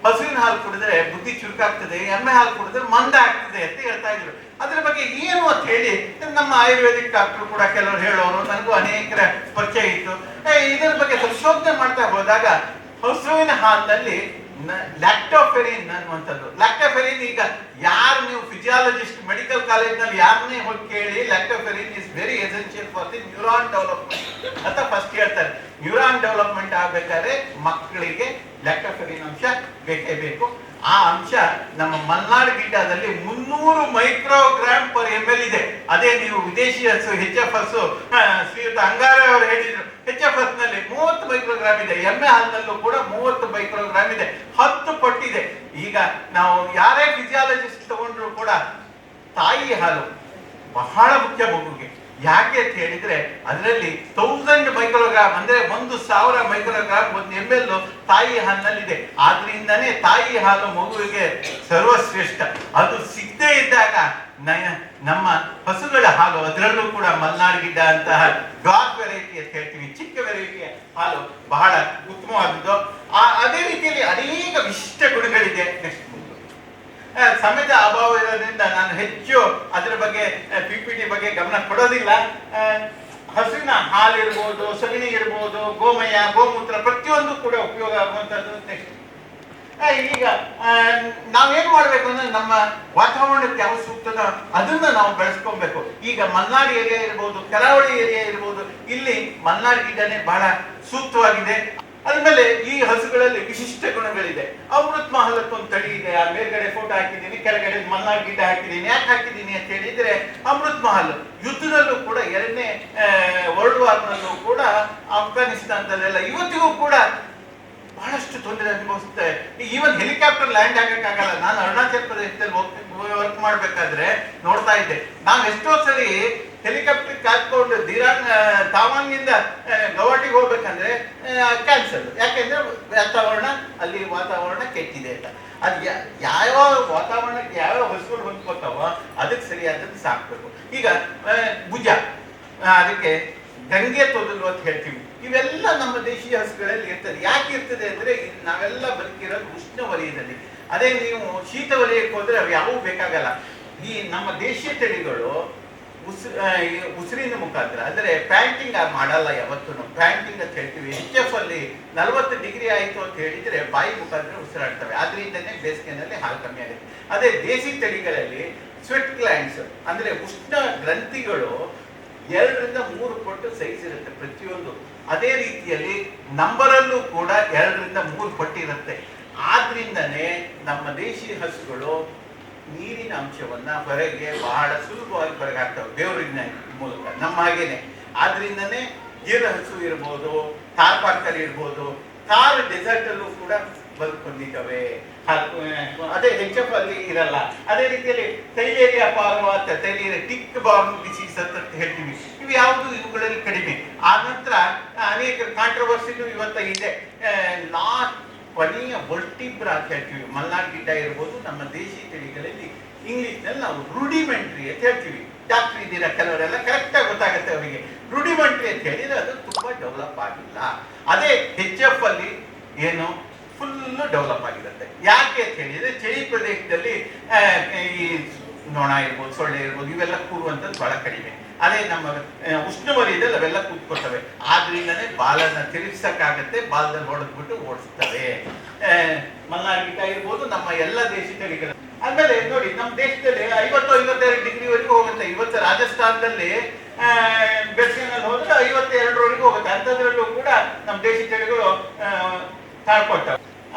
ಹಸುವಿನ ಹಾಲು ಕುಡಿದ್ರೆ ಬುದ್ಧಿ ಚುರುಕಾಗ್ತದೆ, ಎಮ್ಮೆ ಹಾಲು ಕುಡಿದ್ರೆ ಮಂದ ಆಗ್ತದೆ ಅಂತ ಹೇಳ್ತಾ ಇದ್ರು. ಅದ್ರ ಬಗ್ಗೆ ಏನು ಅಂತ ಹೇಳಿ ನಮ್ಮ ಆಯುರ್ವೇದಿಕ್ ಡಾಕ್ಟರ್ ಕೂಡ ಕೆಲವರು ಹೇಳೋರು, ನನಗೂ ಅನೇಕರ ಪರಿಚಯ ಇತ್ತು. ಇದರ ಬಗ್ಗೆ ಸಂಶೋಧನೆ ಮಾಡ್ತಾ ಹೋದಾಗ ಹಸುವಿನ ಹಾಲಿನಲ್ಲಿ ಲ್ಯಾಕ್ಟೋಫೆರಿನ್ ಅನ್ನುವಂಥದ್ದು. ಲ್ಯಾಕ್ಟೋಫೆರಿನ್ ಈಗ ಯಾರು ನೀವು ಫಿಸಿಯಾಲಜಿಸ್ಟ್ ಮೆಡಿಕಲ್ ಕಾಲೇಜ್ನಲ್ಲಿ ಯಾರನ್ನೇ ಹೋಗಿ ಕೇಳಿ, lactoferrin is very essential for the neuron development ಅಂತ ಫಸ್ಟ್ ಹೇಳ್ತಾರೆ. ನ್ಯೂರಾನ್ ಡೆವಲಪ್ಮೆಂಟ್ ಆಗಬೇಕಾದ್ರೆ ಮಕ್ಕಳಿಗೆ ಲ್ಯಾಕ್ಟೋಫೆರಿನ್ ಅಂಶ ಬೇಕೇ ಬೇಕು. ಆ ಅಂಶ ನಮ್ಮ ಮಲ್ನಾಡ್ ಗಿಡ್ಡದಲ್ಲಿ 300 ಮೈಕ್ರೋಗ್ರಾಮ್ ಪರ್ ml ಇದೆ. ಅದೇ ನೀವು ವಿದೇಶಿ ಹಸು HF ಹಸು ಶ್ರೀಯುತ ಅಂಗಾರೆ ಅವರು ಹೇಳಿದ್ರು, HF ನಲ್ಲಿ 30 ಮೈಕ್ರೋಗ್ರಾಮ್ ಇದೆ, ಎಮ್ಮೆ ಹಾಲಿನಲ್ಲೂ ಕೂಡ 30 ಮೈಕ್ರೋಗ್ರಾಮ್ ಇದೆ, 10 ಪಟ್ಟಿದೆ. ಈಗ ನಾವು ಯಾರೇ ಫಿಸಿಯಾಲಜಿಸ್ಟ್ ತಗೊಂಡ್ರು ಕೂಡ ತಾಯಿ ಹಾಲು ಬಹಳ ಮುಖ್ಯ ಮಗುಗೆ. ಯಾಕೆ ಅಂತ ಹೇಳಿದ್ರೆ ಅದರಲ್ಲಿ 1000 ಮೈಕ್ರೋಗ್ರಾಮ್ ಅಂದ್ರೆ 1000 ಮೈಕ್ರೋಗ್ರಾಮ್ 1 ml ತಾಯಿ ಹಾಲಿನಲ್ಲಿದೆ. ಆದ್ರಿಂದಾನೇ ತಾಯಿ ಹಾಲು ಮಗುವಿಗೆ ಸರ್ವಶ್ರೇಷ್ಠ. ಅದು ಸಿಗದೇ ಇದ್ದಾಗ ನಮ್ಮ ಹಸುಗಳ ಹಾಲು, ಅದರಲ್ಲೂ ಕೂಡ ಮಲ್ನಾಡ್ ಗಿಡ್ಡ ಅಂತಹ ಡಾರ್ಕ್ ವೆರೈಟಿ ಅಂತ ಹೇಳ್ತೀವಿ, ಚಿಕ್ಕ ವೆರೈಟಿಯ ಹಾಲು ಬಹಳ ಉತ್ತಮವಾದದ್ದು. ಅದೇ ರೀತಿಯಲ್ಲಿ ಅನೇಕ ವಿಶಿಷ್ಟ ಗುಣಗಳಿದೆ. ನೆಕ್ಸ್ಟ್ ಸಮಯದ ಅಭಾವ ಇರೋದ್ರಿಂದ ನಾನು ಹೆಚ್ಚು ಅದರ ಬಗ್ಗೆ PPT ಬಗ್ಗೆ ಗಮನ ಕೊಡೋದಿಲ್ಲ. ಹಸುವಿನ ಹಾಲು ಇರ್ಬೋದು, ಸಗಣಿ ಇರ್ಬೋದು, ಗೋಮಯ, ಗೋಮೂತ್ರ ಪ್ರತಿಯೊಂದು ಕೂಡ ಉಪಯೋಗ ಆಗುವಂಥದ್ದು. ನೆಕ್ಸ್ಟ್ ಈಗ ನಾವೇನ್ ಮಾಡ್ಬೇಕು ಅಂದ್ರೆ ನಮ್ಮ ವಾತಾವರಣಕ್ಕೆ ಯಾವ ಸೂಕ್ತದ ಅದನ್ನ ನಾವು ಬೆಳೆಸ್ಕೊಬೇಕು. ಈಗ ಮಲ್ನಾಡ್ ಏರಿಯಾ ಇರ್ಬೋದು, ಕರಾವಳಿ ಏರಿಯಾ ಇರ್ಬೋದು, ಇಲ್ಲಿ ಮಲ್ನಾಡ್ ಗಿಡ್ಡನೇ ಬಹಳ ಸೂಕ್ತವಾಗಿದೆ. ಅದ್ಮೇಲೆ ಈ ಹಸುಗಳಲ್ಲಿ ವಿಶಿಷ್ಟ ಗುಣಗಳಿದೆ. ಅಮೃತ್ ಮಹಲ್ ಅಂತ ಒಂದು ತಳಿ ಇದೆ. ಆ ಮೇಲ್ಗಡೆ ಫೋಟೋ ಹಾಕಿದ್ದೀನಿ, ಕೆಳಗಡೆ ಮಲ್ನಾಡ್ ಗಿಡ್ಡ ಹಾಕಿದ್ದೀನಿ. ಯಾಕೆ ಹಾಕಿದ್ದೀನಿ ಅಂತ ಹೇಳಿದ್ರೆ, ಅಮೃತ್ ಮಹಲ್ ಯುದ್ಧದಲ್ಲೂ ಕೂಡ 2ನೇ ವರ್ಲ್ಡ್ ವಾರ್ನಲ್ಲೂ ಕೂಡ ಅಫ್ಘಾನಿಸ್ತಾನದಲ್ಲೆಲ್ಲ ಇವತ್ತಿಗೂ ಕೂಡ ಬಹಳಷ್ಟು ತೊಂದರೆ ಅನುಭವಿಸುತ್ತೆ. ಈವನ್ ಹೆಲಿಕಾಪ್ಟರ್ ಲ್ಯಾಂಡ್ ಆಗಕ್ಕಾಗಲ್ಲ. ನಾನು ಅರುಣಾಚಲ್ ಪ್ರದೇಶದಲ್ಲಿ ವರ್ಕ್ ಮಾಡ್ಬೇಕಾದ್ರೆ ನೋಡ್ತಾ ಇದ್ದೆ. ನಾವು ಎಷ್ಟೋ ಸರಿ ಹೆಲಿಕಾಪ್ಟರ್ ಕಾತ್ಕೊಂಡು ತಾವಾಂಗಿಂದ ಗೌಹಾಟಿಗೆ ಹೋಗ್ಬೇಕಂದ್ರೆ ಕ್ಯಾನ್ಸಲ್. ಯಾಕೆಂದ್ರೆ ಅಲ್ಲಿ ವಾತಾವರಣ ಕೆಟ್ಟಿದೆ ಅಂತ. ಅದು ಯಾವ ವಾತಾವರಣಕ್ಕೆ ಯಾವ್ಯಾವ ಹಸುಗಳು ಹೊಂದ್ಕೋತಾವ ಅದಕ್ಕೆ ಸರಿಯಾದದ್ದು ಸಾಕ್ಬೇಕು. ಈಗ ಭುಜ, ಅದಕ್ಕೆ ಗಂಗೆ ತೊದಲು ಅಂತ ಹೇಳ್ತೀವಿ. ಇವೆಲ್ಲ ನಮ್ಮ ದೇಶೀಯ ಹಸುಗಳಲ್ಲಿ ಇರ್ತದೆ. ಯಾಕೆ ಇರ್ತದೆ ಅಂದ್ರೆ ನಾವೆಲ್ಲ ಬದುಕಿರೋದು ಉಷ್ಣ ವಲಯದಲ್ಲಿ. ಅದೇ ನೀವು ಶೀತ ವಲಯಕ್ಕೆ ಹೋದ್ರೆ ಅವು ಯಾವೂ ಬೇಕಾಗಲ್ಲ. ಈ ನಮ್ಮ ದೇಶೀಯ ತಳಿಗಳು ಉಸಿರಿನ ಮುಖಾಂತರ ಅಂದ್ರೆ ಪ್ಯಾಂಟಿಂಗ್ ಮಾಡಲ್ಲ. ಯಾವತ್ತೂ ಪ್ಯಾಂಟಿಂಗ್ ಅಂತ ಹೇಳ್ತೀವಿ. HF ಅಲ್ಲಿ 40 ಡಿಗ್ರಿ ಆಯಿತು ಅಂತ ಹೇಳಿದ್ರೆ ಬಾಯಿ ಮುಖಾಂತರ ಉಸಿರಾಡ್ತವೆ. ಆದ್ರಿಂದನೇ ಬೇಸಿಗೆನಲ್ಲಿ ಹಾಲು ಕಮ್ಮಿ ಆಗುತ್ತೆ. ಅದೇ ದೇಸಿ ತಳಿಗಳಲ್ಲಿ ಸ್ವೆಟ್ ಗ್ಲ್ಯಾಂಡ್ಸ್ ಅಂದ್ರೆ ಉಷ್ಣ ಗ್ರಂಥಿಗಳು 2ರಿಂದ 3 ಪಟ್ಟು ಸೈಜ್ ಇರುತ್ತೆ ಪ್ರತಿಯೊಂದು. ಅದೇ ರೀತಿಯಲ್ಲಿ ನಂಬರಲ್ಲೂ ಕೂಡ 2ರಿಂದ 3 ಪಟ್ಟು ಇರುತ್ತೆ. ಆದ್ರಿಂದನೇ ನಮ್ಮ ದೇಶಿ ಹಸುಗಳು ನೀರಿನ ಅಂಶವನ್ನ ಹೊರಗೆ ಬಹಳ ಸುಲಭವಾಗಿ ಹೊರಗೆ ಹಾಕ್ತವೆ ಬೇವರಿನ ಮೂಲಕ, ನಮ್ಮ ಹಾಗೇನೆ. ಆದ್ರಿಂದನೇ ಗೀರ ಹಸು ಇರ್ಬೋದು, ತಾರ್ಪಾರ್ಕರ್ ಇರ್ಬೋದು, ತಾರ್ ಡೆಸರ್ಟ್ ಅಲ್ಲೂ ಕೂಡ ಬದುಕೊಂಡಿದ್ದಾವೆ. ಅದೇ HF ಅಲ್ಲಿ ಇರಲ್ಲ. ಅದೇ ರೀತಿಯಲ್ಲಿ ಥೈಲೇರಿಯಾ ಪಾರ್ವಾತ, ಥೈಲೇರಿಯಾ ಟಿಕ್ ಬಾರ್ನ್ ಡಿಸೀಸ್ ಅಂತ ಹೇಳ್ತೀವಿ. ಇವು ಯಾವುದು ಇವುಗಳಲ್ಲಿ ಕಡಿಮೆ. ಆ ನಂತರ ಅನೇಕ ಕಾಂಟ್ರವರ್ಸಿನೂ ಇವತ್ತ ಇದೆ. ಕೊನೆಯ ವರ್ಟಿಬ್ರಾ ಅಂತ ಹೇಳ್ತೀವಿ. ಮಲ್ನಾಡ್ ಗಿಡ್ಡ ಇರ್ಬೋದು, ನಮ್ಮ ದೇಶಿ ತಳಿಗಳಲ್ಲಿ ಇಂಗ್ಲಿಷ್ನಲ್ಲಿ ನಾವು ರೂಡಿಮೆಂಟ್ರಿ ಅಂತ ಹೇಳ್ತೀವಿ. ಡಾಕ್ಟರ್ ಇದ್ದೀರಾ ಕೆಲವರೆಲ್ಲ, ಕರೆಕ್ಟಾಗಿ ಗೊತ್ತಾಗುತ್ತೆ ಅವರಿಗೆ. ರೂಡಿಮೆಂಟ್ರಿ ಅಂತ ಹೇಳಿದ್ರೆ ಅದು ತುಂಬಾ ಡೆವಲಪ್ ಆಗಿಲ್ಲ. ಅದೇ HF ಅಲ್ಲಿ ಏನು ಫುಲ್ಲು ಡೆವಲಪ್ ಆಗಿರುತ್ತೆ. ಯಾಕೆ ಅಂತ ಹೇಳಿದ್ರೆ ಚಳಿ ಪ್ರದೇಶದಲ್ಲಿ ಈ ನೊಣ ಇರ್ಬೋದು, ಸೊಳ್ಳೆ ಇರ್ಬೋದು, ಇವೆಲ್ಲ ಕೂರುವಂಥದ್ದು ಬಹಳ ಕಡಿಮೆ. ಅದೇ ನಮ್ಮ ಉಷ್ಣವಲಯದಲ್ಲಿ ಅವೆಲ್ಲ ಕೂತ್ಕೊಳ್ತವೆ. ಆದ್ರಿಂದನೇ ಬಾಲನ್ನ ತಿರುಗಿಸಕ್ಕಾಗತ್ತೆ, ಬಾಲದಲ್ಲಿ ಹೊಡೆದ್ಬಿಟ್ಟು ಓಡಿಸ್ತವೆ. ಮಲ್ನಾಡ್ ಗಿಡ್ಡ ಇರ್ಬೋದು, ನಮ್ಮ ಎಲ್ಲ ದೇಶಿ ತಳಿಗಳು. ಆಮೇಲೆ ನೋಡಿ, ನಮ್ಮ ದೇಶದಲ್ಲಿ 50-52 ಡಿಗ್ರಿವರೆಗೂ ಹೋಗುತ್ತೆ. ಇವತ್ತು ರಾಜಸ್ಥಾನದಲ್ಲಿ ಬೇಸಿಗೆನಲ್ಲಿ ಹೋದ್ರೆ 52ವರೆಗೂ ಹೋಗುತ್ತೆ. ಅಂಥದ್ರಲ್ಲೂ ಕೂಡ ನಮ್ಮ ದೇಶಿ ತಳಿಗಳು ತಾಳ್ಕೊಳ್ತವೆ.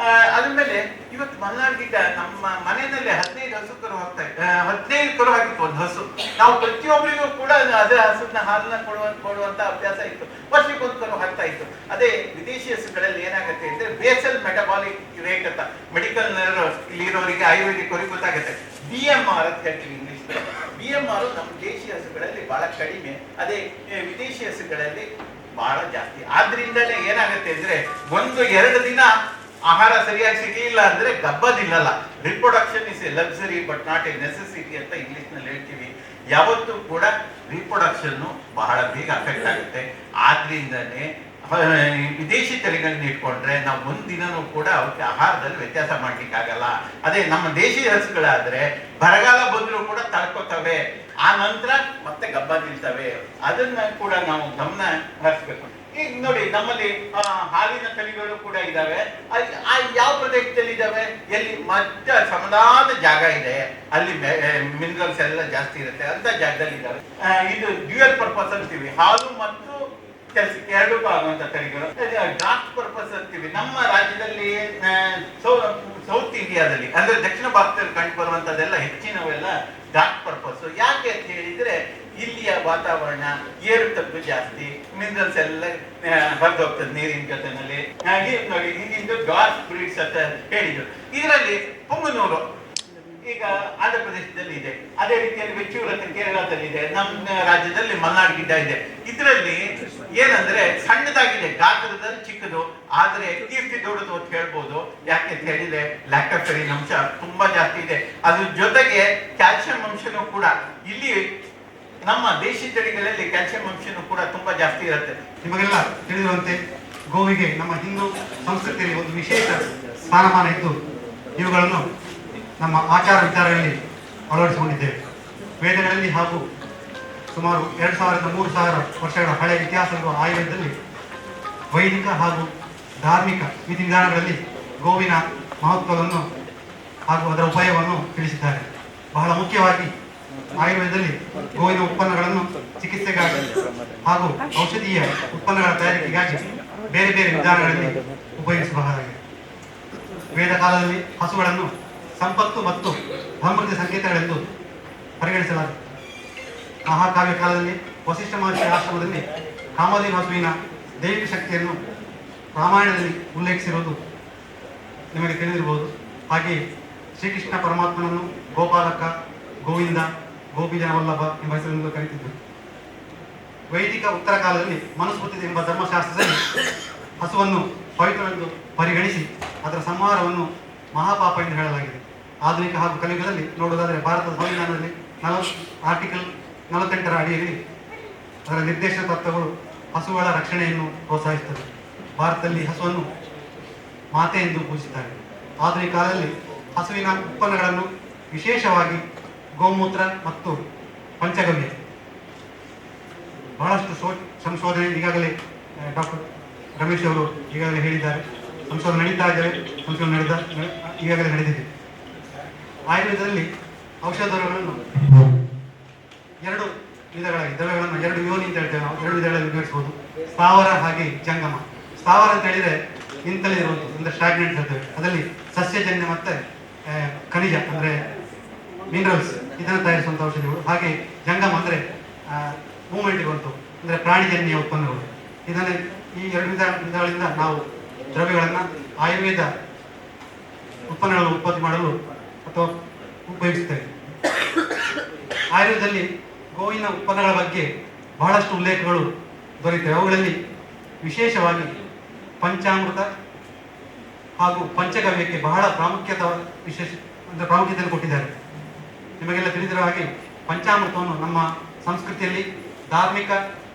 ಅದ್ಮೇಲೆ ಇವತ್ತು ಮಲ್ನಾಡ್ ಗಿಡ್ಡ ನಮ್ಮ ಮನೆಯಲ್ಲಿ 15 ಹಸು ಕರು ಹಾಕ್ತಾ ಇತ್ತು. 15 ಕರು ಹಾಕಿತ್ತು ಒಂದು ಹಸು. ನಾವು ಪ್ರತಿಯೊಬ್ಬರಿಗೂ ಕೂಡ ಅದೇ ಹಸುನ ಹಾಲನ್ನ ಕೊಡುವಂತ ಅಭ್ಯಾಸ ಇತ್ತು. ವರ್ಷಕ್ಕೊಂದು ಕರು ಹಾಕ್ತಾ ಇತ್ತು. ಅದೇ ವಿದೇಶಿ ಹಸುಗಳಲ್ಲಿ ಏನಾಗುತ್ತೆ ಅಂದ್ರೆ ಬೇಸಲ್ ಮೆಟಬಾಲಿಕ್ ರೇಟ್ ಅಂತ, ಮೆಡಿಕಲ್ ಇಲ್ಲಿರೋರಿಗೆ ಆಯುರ್ವೇದಿಕ್ ಅವರಿಗೆ ಗೊತ್ತಾಗುತ್ತೆ. BMR ಅಂತ ಹೇಳ್ತೀವಿ ಇಂಗ್ಲಿಷ್. BMR ನಮ್ಮ ದೇಶಿ ಹಸುಗಳಲ್ಲಿ ಬಹಳ ಕಡಿಮೆ, ಅದೇ ವಿದೇಶಿ ಹಸುಗಳಲ್ಲಿ ಬಹಳ ಜಾಸ್ತಿ. ಆದ್ರಿಂದಲೇ ಏನಾಗುತ್ತೆ ಅಂದ್ರೆ 1-2 ದಿನ ಆಹಾರ ಸರಿಯಾಗಿ ಸಿಗಲಿಲ್ಲ ಅಂದ್ರೆ ಗಬ್ಬದಿಲ್ಲಲ್ಲ. Reproduction is a luxury but not a necessity ಅಂತ ಇಂಗ್ಲಿಷ್ ನಲ್ಲಿ ಹೇಳ್ತೀವಿ. ಯಾವತ್ತೂ ಕೂಡ ರಿಪ್ರೊಡಕ್ಷನ್ ಬಹಳ ಬೇಗ ಅಫೆಕ್ಟ್ ಆಗುತ್ತೆ. ಆದ್ರಿಂದನೇ ವಿದೇಶಿ ತಳಿಗಳನ್ನ ಇಟ್ಕೊಂಡ್ರೆ ನಾವು ಒಂದಿನನೂ ಕೂಡ ಅವಕ್ಕೆ ಆಹಾರದಲ್ಲಿ ವ್ಯತ್ಯಾಸ ಮಾಡ್ಲಿಕ್ಕೆ ಆಗಲ್ಲ. ಅದೇ ನಮ್ಮ ದೇಶಿ ಹಸುಗಳಾದ್ರೆ ಬರಗಾಲ ಬಂದರೂ ಕೂಡ ತಡ್ಕೋತವೆ, ಆ ನಂತರ ಮತ್ತೆ ಗಬ್ಬ ನಿಲ್ತವೆ. ಅದನ್ನ ಕೂಡ ನಾವು ಗಮನ ಹರಿಸ್ಬೇಕು. ಈಗ ನೋಡಿ, ನಮ್ಮಲ್ಲಿ ಹಾಲಿನ ತಳಿಗಳು ಕೂಡ ಇದಾವೆ. ಯಾವ ಪ್ರದೇಶದಲ್ಲಿ ಇದಾವೆ? ಎಲ್ಲಿ ಮಧ್ಯ ಸಮನಾದ ಜಾಗ ಇದೆ, ಅಲ್ಲಿ ಮಿನರಲ್ಸ್ ಎಲ್ಲ ಜಾಸ್ತಿ ಇರುತ್ತೆ, ಅಂತ ಜಾಗದಲ್ಲಿ ಇದಾವೆ. ಇದು ಡ್ಯೂಯಲ್ ಪರ್ಪಸ್ ಅಂತೀವಿ, ಹಾಲು ಮತ್ತು ಕೆಲಸಕ್ಕೆ ಎರಡಕ್ಕೂ ಆಗುವಂತ ತಳಿಗಳು. ಡ್ರಾಫ್ಟ್ ಪರ್ಪಸ್ ಅಂತೀವಿ. ನಮ್ಮ ರಾಜ್ಯದಲ್ಲಿ ಸೌತ್ ಇಂಡಿಯಾದಲ್ಲಿ ಅಂದ್ರೆ ದಕ್ಷಿಣ ಭಾರತದಲ್ಲಿ ಕಂಡು ಬರುವಂತದೆಲ್ಲ ಹೆಚ್ಚಿನವೆಲ್ಲ ಡ್ರಾಫ್ಟ್ ಪರ್ಪಸ್. ಯಾಕೆ ಅಂತ ಹೇಳಿದ್ರೆ ಇಲ್ಲಿಯ ವಾತಾವರಣ ಏರು ತಗ್ಗು ಜಾಸ್ತಿ, ಮಿನರಲ್ಸ್ ಎಲ್ಲ ಹೊರದೋಗ್ತದೆ ನೀರಿನ ಜೊತೆನಲ್ಲಿ. ನೋಡಿ, ಹಿಂದಿಂದು ಗಾಸ್ ಬ್ರೀಡ್ಸ್ ಅಂತ ಹೇಳಿದ್ರು. ಇದರಲ್ಲಿ ಪುಂಗನೂರು ಈಗ ಆಂಧ್ರ ಪ್ರದೇಶದಲ್ಲಿ ಇದೆ, ಅದೇ ರೀತಿಯಲ್ಲಿ ವೆಚ್ಚೂರ್ ಅಂತ ಕೇರಳದಲ್ಲಿ ಇದೆ, ನಮ್ಮ ರಾಜ್ಯದಲ್ಲಿ ಮಲ್ನಾಡ್ ಗಿಡ್ಡ ಇದೆ. ಇದರಲ್ಲಿ ಏನಂದ್ರೆ ಸಣ್ಣದಾಗಿದೆ, ಗಾತ್ರದಲ್ಲಿ ಚಿಕ್ಕದು, ಆದ್ರೆ ಕೀರ್ತಿ ದೊಡ್ಡದು ಅಂತ ಹೇಳ್ಬೋದು. ಯಾಕೆ ಅಂತ ಹೇಳಿದ್ರೆ ಲ್ಯಾಕ್ಟೋಫೆರಿನ್ ಅಂಶ ತುಂಬಾ ಜಾಸ್ತಿ ಇದೆ. ಅದ್ರ ಜೊತೆಗೆ ಕ್ಯಾಲ್ಸಿಯಂ ಅಂಶನೂ ಕೂಡ ಇಲ್ಲಿ ನಮ್ಮ ದೇಶಿ ತಳಿಗಳಲ್ಲಿ ಕ್ಯಾಲ್ಸಿಯಂ ಅಂಶನೂ ಕೂಡ ತುಂಬಾ ಜಾಸ್ತಿ ಇರುತ್ತೆ. ನಿಮಗೆಲ್ಲ ತಿಳಿದಿರುವಂತೆ ಗೋವಿಗೆ ನಮ್ಮ ಹಿಂದೂ ಸಂಸ್ಕೃತಿಯಲ್ಲಿ ಒಂದು ವಿಶೇಷ ಸ್ಥಾನಮಾನ ಇದ್ದು ಇವುಗಳನ್ನು ನಮ್ಮ ಆಚಾರ ವಿಚಾರಗಳಲ್ಲಿ ಅಳವಡಿಸಿಕೊಂಡಿದ್ದೇವೆ. ವೇದಗಳಲ್ಲಿ ಹಾಗೂ ಸುಮಾರು 2000-3000 ವರ್ಷಗಳ ಹಳೆಯ ಇತಿಹಾಸವಿರುವ ಆಯುರ್ವೇದದಲ್ಲಿ ವೈದಿಕ ಹಾಗೂ ಧಾರ್ಮಿಕ ವಿಧಿವಿಧಾನಗಳಲ್ಲಿ ಗೋವಿನ ಮಹತ್ವವನ್ನು ಹಾಗೂ ಅದರ ಉಪಾಯವನ್ನು ತಿಳಿಸಿದ್ದಾರೆ. ಬಹಳ ಮುಖ್ಯವಾಗಿ ಆಯುರ್ವೇದದಲ್ಲಿ ಗೋವಿನ ಉತ್ಪನ್ನಗಳನ್ನು ಚಿಕಿತ್ಸೆಗಾಗಿ ಹಾಗೂ ಔಷಧೀಯ ಉತ್ಪನ್ನಗಳ ತಯಾರಿಕೆಗಾಗಿ ಬೇರೆ ಬೇರೆ ವಿಧಾನಗಳಲ್ಲಿ ಉಪಯೋಗಿಸಬಹುದಾಗಿದೆ. ವೇದ ಕಾಲದಲ್ಲಿ ಹಸುಗಳನ್ನು ಸಂಪತ್ತು ಮತ್ತು ಸಮೃದ್ಧಿ ಸಂಕೇತಗಳೆಂದು ಪರಿಗಣಿಸಲಾಗಿದೆ. ಮಹಾಕಾವ್ಯ ಕಾಲದಲ್ಲಿ ವಸಿಷ್ಠ ಮಹರ್ಷಿ ಆಶ್ರಮದಲ್ಲಿ ಕಾಮಧೇನು ಹಸುವಿನ ದೈವಿಕ ಶಕ್ತಿಯನ್ನು ರಾಮಾಯಣದಲ್ಲಿ ಉಲ್ಲೇಖಿಸಿರುವುದು ನಿಮಗೆ ತಿಳಿದಿರಬಹುದು. ಹಾಗೆಯೇ ಶ್ರೀಕೃಷ್ಣ ಪರಮಾತ್ಮನನ್ನು ಗೋಪಾಲಕ, ಗೋವಿಂದ, ಗೋಪಿಜನ ವಲ್ಲಭ ಎಂಬ ಹೆಸರಿನಿಂದ ಕರೆಯುತ್ತಿದ್ದರು. ವೈದಿಕ ಉತ್ತರ ಕಾಲದಲ್ಲಿ ಮನುಸ್ಮೃತಿ ಎಂಬ ಧರ್ಮಶಾಸ್ತ್ರದಲ್ಲಿ ಹಸುವನ್ನು ಪವಿತ್ರವೆಂದು ಪರಿಗಣಿಸಿ ಅದರ ಸಂಹಾರವನ್ನು ಮಹಾಪಾಪ ಎಂದು ಹೇಳಲಾಗಿದೆ. ಆಧುನಿಕ ಹಾಗೂ ಕಲಿಯುಗದಲ್ಲಿ ನೋಡುವುದಾದರೆ ಭಾರತದ ಸಂವಿಧಾನದಲ್ಲಿ ಆರ್ಟಿಕಲ್ 48ರ ಅಡಿಯಲ್ಲಿ ಅದರ ನಿರ್ದೇಶನ ತತ್ವಗಳು ಹಸುಗಳ ರಕ್ಷಣೆಯನ್ನು ಪ್ರೋತ್ಸಾಹಿಸುತ್ತವೆ. ಭಾರತದಲ್ಲಿ ಹಸುವನ್ನು ಮಾತೆ ಎಂದು ಪೂಜಿಸುತ್ತಾರೆ. ಆಧುನಿಕ ಕಾಲದಲ್ಲಿ ಹಸುವಿನ ಉತ್ಪನ್ನಗಳನ್ನು ವಿಶೇಷವಾಗಿ ಗೋಮೂತ್ರ ಮತ್ತು ಪಂಚಗವ್ಯ ಬಹಳಷ್ಟು ಸಂಶೋಧನೆ ಈಗಾಗಲೇ ಡಾಕ್ಟರ್ ರಮೇಶ್ ಅವರು ಈಗಾಗಲೇ ಹೇಳಿದ್ದಾರೆ. ಸಂಶೋಧನೆ ನಡೀತಾ ಇದ್ದಾವೆ, ಸಂಶೋಧನೆ ಈಗಾಗಲೇ ನಡೆದಿದೆ. ಆಯುರ್ವೇದದಲ್ಲಿ ಔಷಧಗಳನ್ನು 2 ವಿಧಗಳಾಗಿ ದ್ರವ್ಯಗಳನ್ನು 2 ಯೋನಿ ಅಂತ ಹೇಳ್ತೇವೆ ನಾವು, 2 ವಿಧಗಳಲ್ಲಿ ವಿಂಗಡಿಸ್ಬೋದು. ಸ್ಥಾವರ ಹಾಗೆ ಜಂಗಮ. ಸ್ಥಾವರ ಅಂತ ಹೇಳಿದರೆ ನಿಂತಲೇ ಇರುವಂಥದ್ದು, ಅಂದರೆ ಸ್ಟಾಗ್ನೆಂಟ್ ಹೇಳ್ತೇವೆ. ಅದರಲ್ಲಿ ಸಸ್ಯಜನ್ಯ ಮತ್ತು ಖನಿಜ ಅಂದರೆ ಮಿನರಲ್ಸ್ ಇದನ್ನು ತಯಾರಿಸುವಂಥ ಔಷಧಿಗಳು. ಹಾಗೆ ಜಂಗಮ ಅಂದರೆ ಮೂವ್ಮೆಂಟ್ ಇರುವಂಥವು, ಅಂದರೆ ಪ್ರಾಣಿಜನ್ಯ ಉತ್ಪನ್ನಗಳು. ಇದನ್ನು ಈ 2 ವಿಧಗಳಿಂದ ನಾವು ದ್ರವ್ಯಗಳನ್ನು ಆಯುರ್ವೇದ ಉತ್ಪನ್ನಗಳನ್ನು ಉತ್ಪತ್ತಿ ಮಾಡಲು ಅಥವಾ ಉಪಯೋಗಿಸುತ್ತೇವೆ. ಆಯುರ್ವೇದದಲ್ಲಿ ಗೋವಿನ ಉತ್ಪನ್ನಗಳ ಬಗ್ಗೆ ಬಹಳಷ್ಟು ಉಲ್ಲೇಖಗಳು ದೊರೆಯುತ್ತವೆ. ಅವುಗಳಲ್ಲಿ ವಿಶೇಷವಾಗಿ ಪಂಚಾಮೃತ ಹಾಗೂ ಪಂಚಗವ್ಯಕ್ಕೆ ಬಹಳ ಪ್ರಾಮುಖ್ಯತೆಯನ್ನು ಕೊಟ್ಟಿದ್ದಾರೆ. ನಿಮಗೆಲ್ಲ ತಿಳಿದಿರುವ ಹಾಗೆ ಪಂಚಾಮೃತವನ್ನು ನಮ್ಮ ಸಂಸ್ಕೃತಿಯಲ್ಲಿ ಧಾರ್ಮಿಕ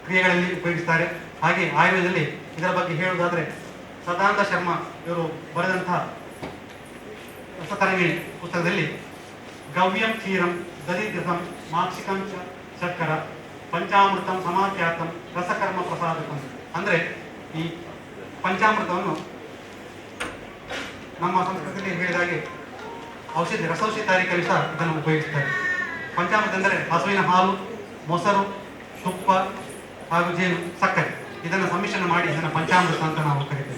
ಕ್ರಿಯೆಗಳಲ್ಲಿ ಉಪಯೋಗಿಸ್ತಾರೆ. ಹಾಗೆ ಆಯುರ್ವೇದದಲ್ಲಿ ಇದರ ಬಗ್ಗೆ ಹೇಳುವುದಾದರೆ ಸದಾನಂದ ಶರ್ಮಾ ಇವರು ಬರೆದಂತಹ ಹೊಸತರಂಗಿಣಿ ಪುಸ್ತಕದಲ್ಲಿ ಗವ್ಯಂ ಕ್ಷೀರಂ ದಧಿಗೃತಂ ಮಾಕ್ಷಿಕಂ ಶರ್ಕರ ಪಂಚಾಮೃತಂ ಸಮಾಖ್ಯಾತಂ ರಸಕರ್ಮ ಪ್ರಸಾದಕಂ, ಅಂದರೆ ಈ ಪಂಚಾಮೃತವನ್ನು ನಮ್ಮ ಸಂಸ್ಕೃತಿಯಲ್ಲಿ ಹೇಳಿದಾಗೆ ರಸೌಷಧಿ ತಯಾರಿಕೆಯಲ್ಲಿ ಸಹ ಇದನ್ನು ಉಪಯೋಗಿಸ್ತಾರೆ. ಪಂಚಾಮೃತ ಎಂದರೆ ಹಸುವಿನ ಹಾಲು, ಮೊಸರು, ತುಪ್ಪ ಹಾಗೂ ಜೇನು, ಸಕ್ಕರೆ ಇದನ್ನು ಸಮ್ಮಿಶ್ರಣ ಮಾಡಿ ಇದನ್ನು ಪಂಚಾಮೃತ ಅಂತ ನಾವು ಕರಿತೇವೆ.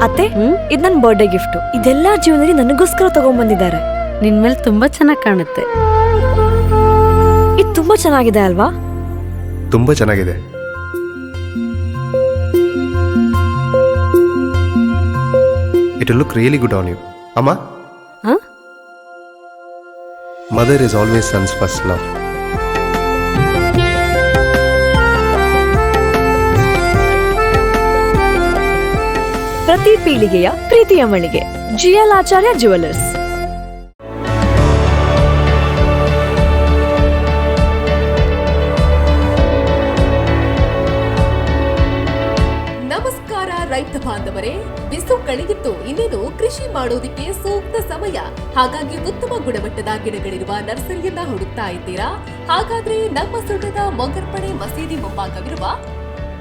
ಅತ್ತೆ, ಇದು ನನ್ನ ಬರ್ಡೇ ಗಿಫ್ಟ್. ಇದೆಲ್ಲ ಜೀವನದಲ್ಲಿ ನನಗೋಸ್ಕರ ತಗೊಂಡ್ಬಂದಿದ್ದಾರೆ. ನಿನ್ ಮೇಲೆ ತುಂಬಾ ಚೆನ್ನಾಗಿ ಕಾಣುತ್ತೆ. ಇದು ತುಂಬಾ ಚೆನ್ನಾಗಿದೆ ಅಲ್ವಾ? ತುಂಬಾ ಚೆನ್ನಾಗಿದೆ. It will look really good on you. Amma? Huh? Mother is always son's first love. ಪ್ರತಿ ಪೀಳಿಗೆಯ ಪ್ರೀತಿಯ ಮಳಿಗೆ GL ಆಚಾರ್ಯ ಜುವೆಲ್ಲರ್ಸ್. ನಮಸ್ಕಾರ ರೈತ ಬಾಂಧವರೇ, ಬಿಸು ಕಳೆದಿತ್ತು, ಇನ್ನೇನು ಕೃಷಿ ಮಾಡೋದಿಕ್ಕೆ ಸೂಕ್ತ ಸಮಯ. ಹಾಗಾಗಿ ಉತ್ತಮ ಗುಣಮಟ್ಟದ ಗಿಡಗಳಿರುವ ನರ್ಸರಿಯನ್ನ ಹುಡುಕ್ತಾ ಇದ್ದೀರಾ? ಹಾಗಾದ್ರೆ ನಮ್ಮ ಸುಳ್ಯದ ಮೊಗರ್ಪಣೆ ಮಸೀದಿ ಮುಂಭಾಗವಿರುವ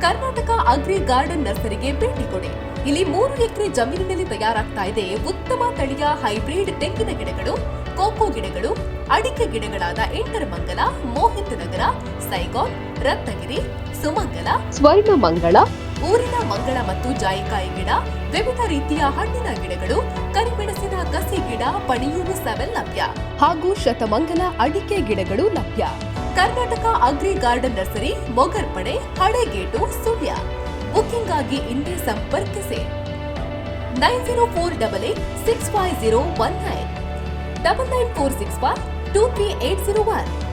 ಕರ್ನಾಟಕ ಅಗ್ರಿ ಗಾರ್ಡನ್ ನರ್ಸರಿಗೆ ಭೇಟಿ ಕೊಡಿ. ಇಲ್ಲಿ 3 ಎಕರೆ ಜಮೀನಿನಲ್ಲಿ ತಯಾರಾಗ್ತಾ ಇದೆ ಉತ್ತಮ ತಳಿಯ ಹೈಬ್ರಿಡ್ ತೆಂಗಿನ ಗಿಡಗಳು, ಕೋಕೋ ಗಿಡಗಳು, ಅಡಿಕೆ ಗಿಡಗಳಾದ ಎಂಟರಮಂಗಲ, ಮೋಹಿತ್ ನಗರ, ಸೈಗಾನ್, ರತ್ನಗಿರಿ, ಸುಮಂಗಲ, ಸ್ವರ್ಣ ಮಂಗಳ, ಊರಿನ ಮಂಗಳ ಮತ್ತು ಜಾಯಿಕಾಯಿ ಗಿಡ, ವಿವಿಧ ರೀತಿಯ ಹಣ್ಣಿನ ಗಿಡಗಳು, ಕರಿಮೆಣಸಿನ ಕಸಿ ಗಿಡ, ಪಣಿಯೂರು 7 ಲಭ್ಯ ಹಾಗೂ ಶತಮಂಗಲ ಅಡಿಕೆ ಗಿಡಗಳು ಲಭ್ಯ. Karnataka agri garden nursery, Mogarpane, Halegate, Sullia. Booking ಆಗಿ ಇಂದೇ ಸಂಪರ್ಕಿಸಿ 9048865019 99465238001.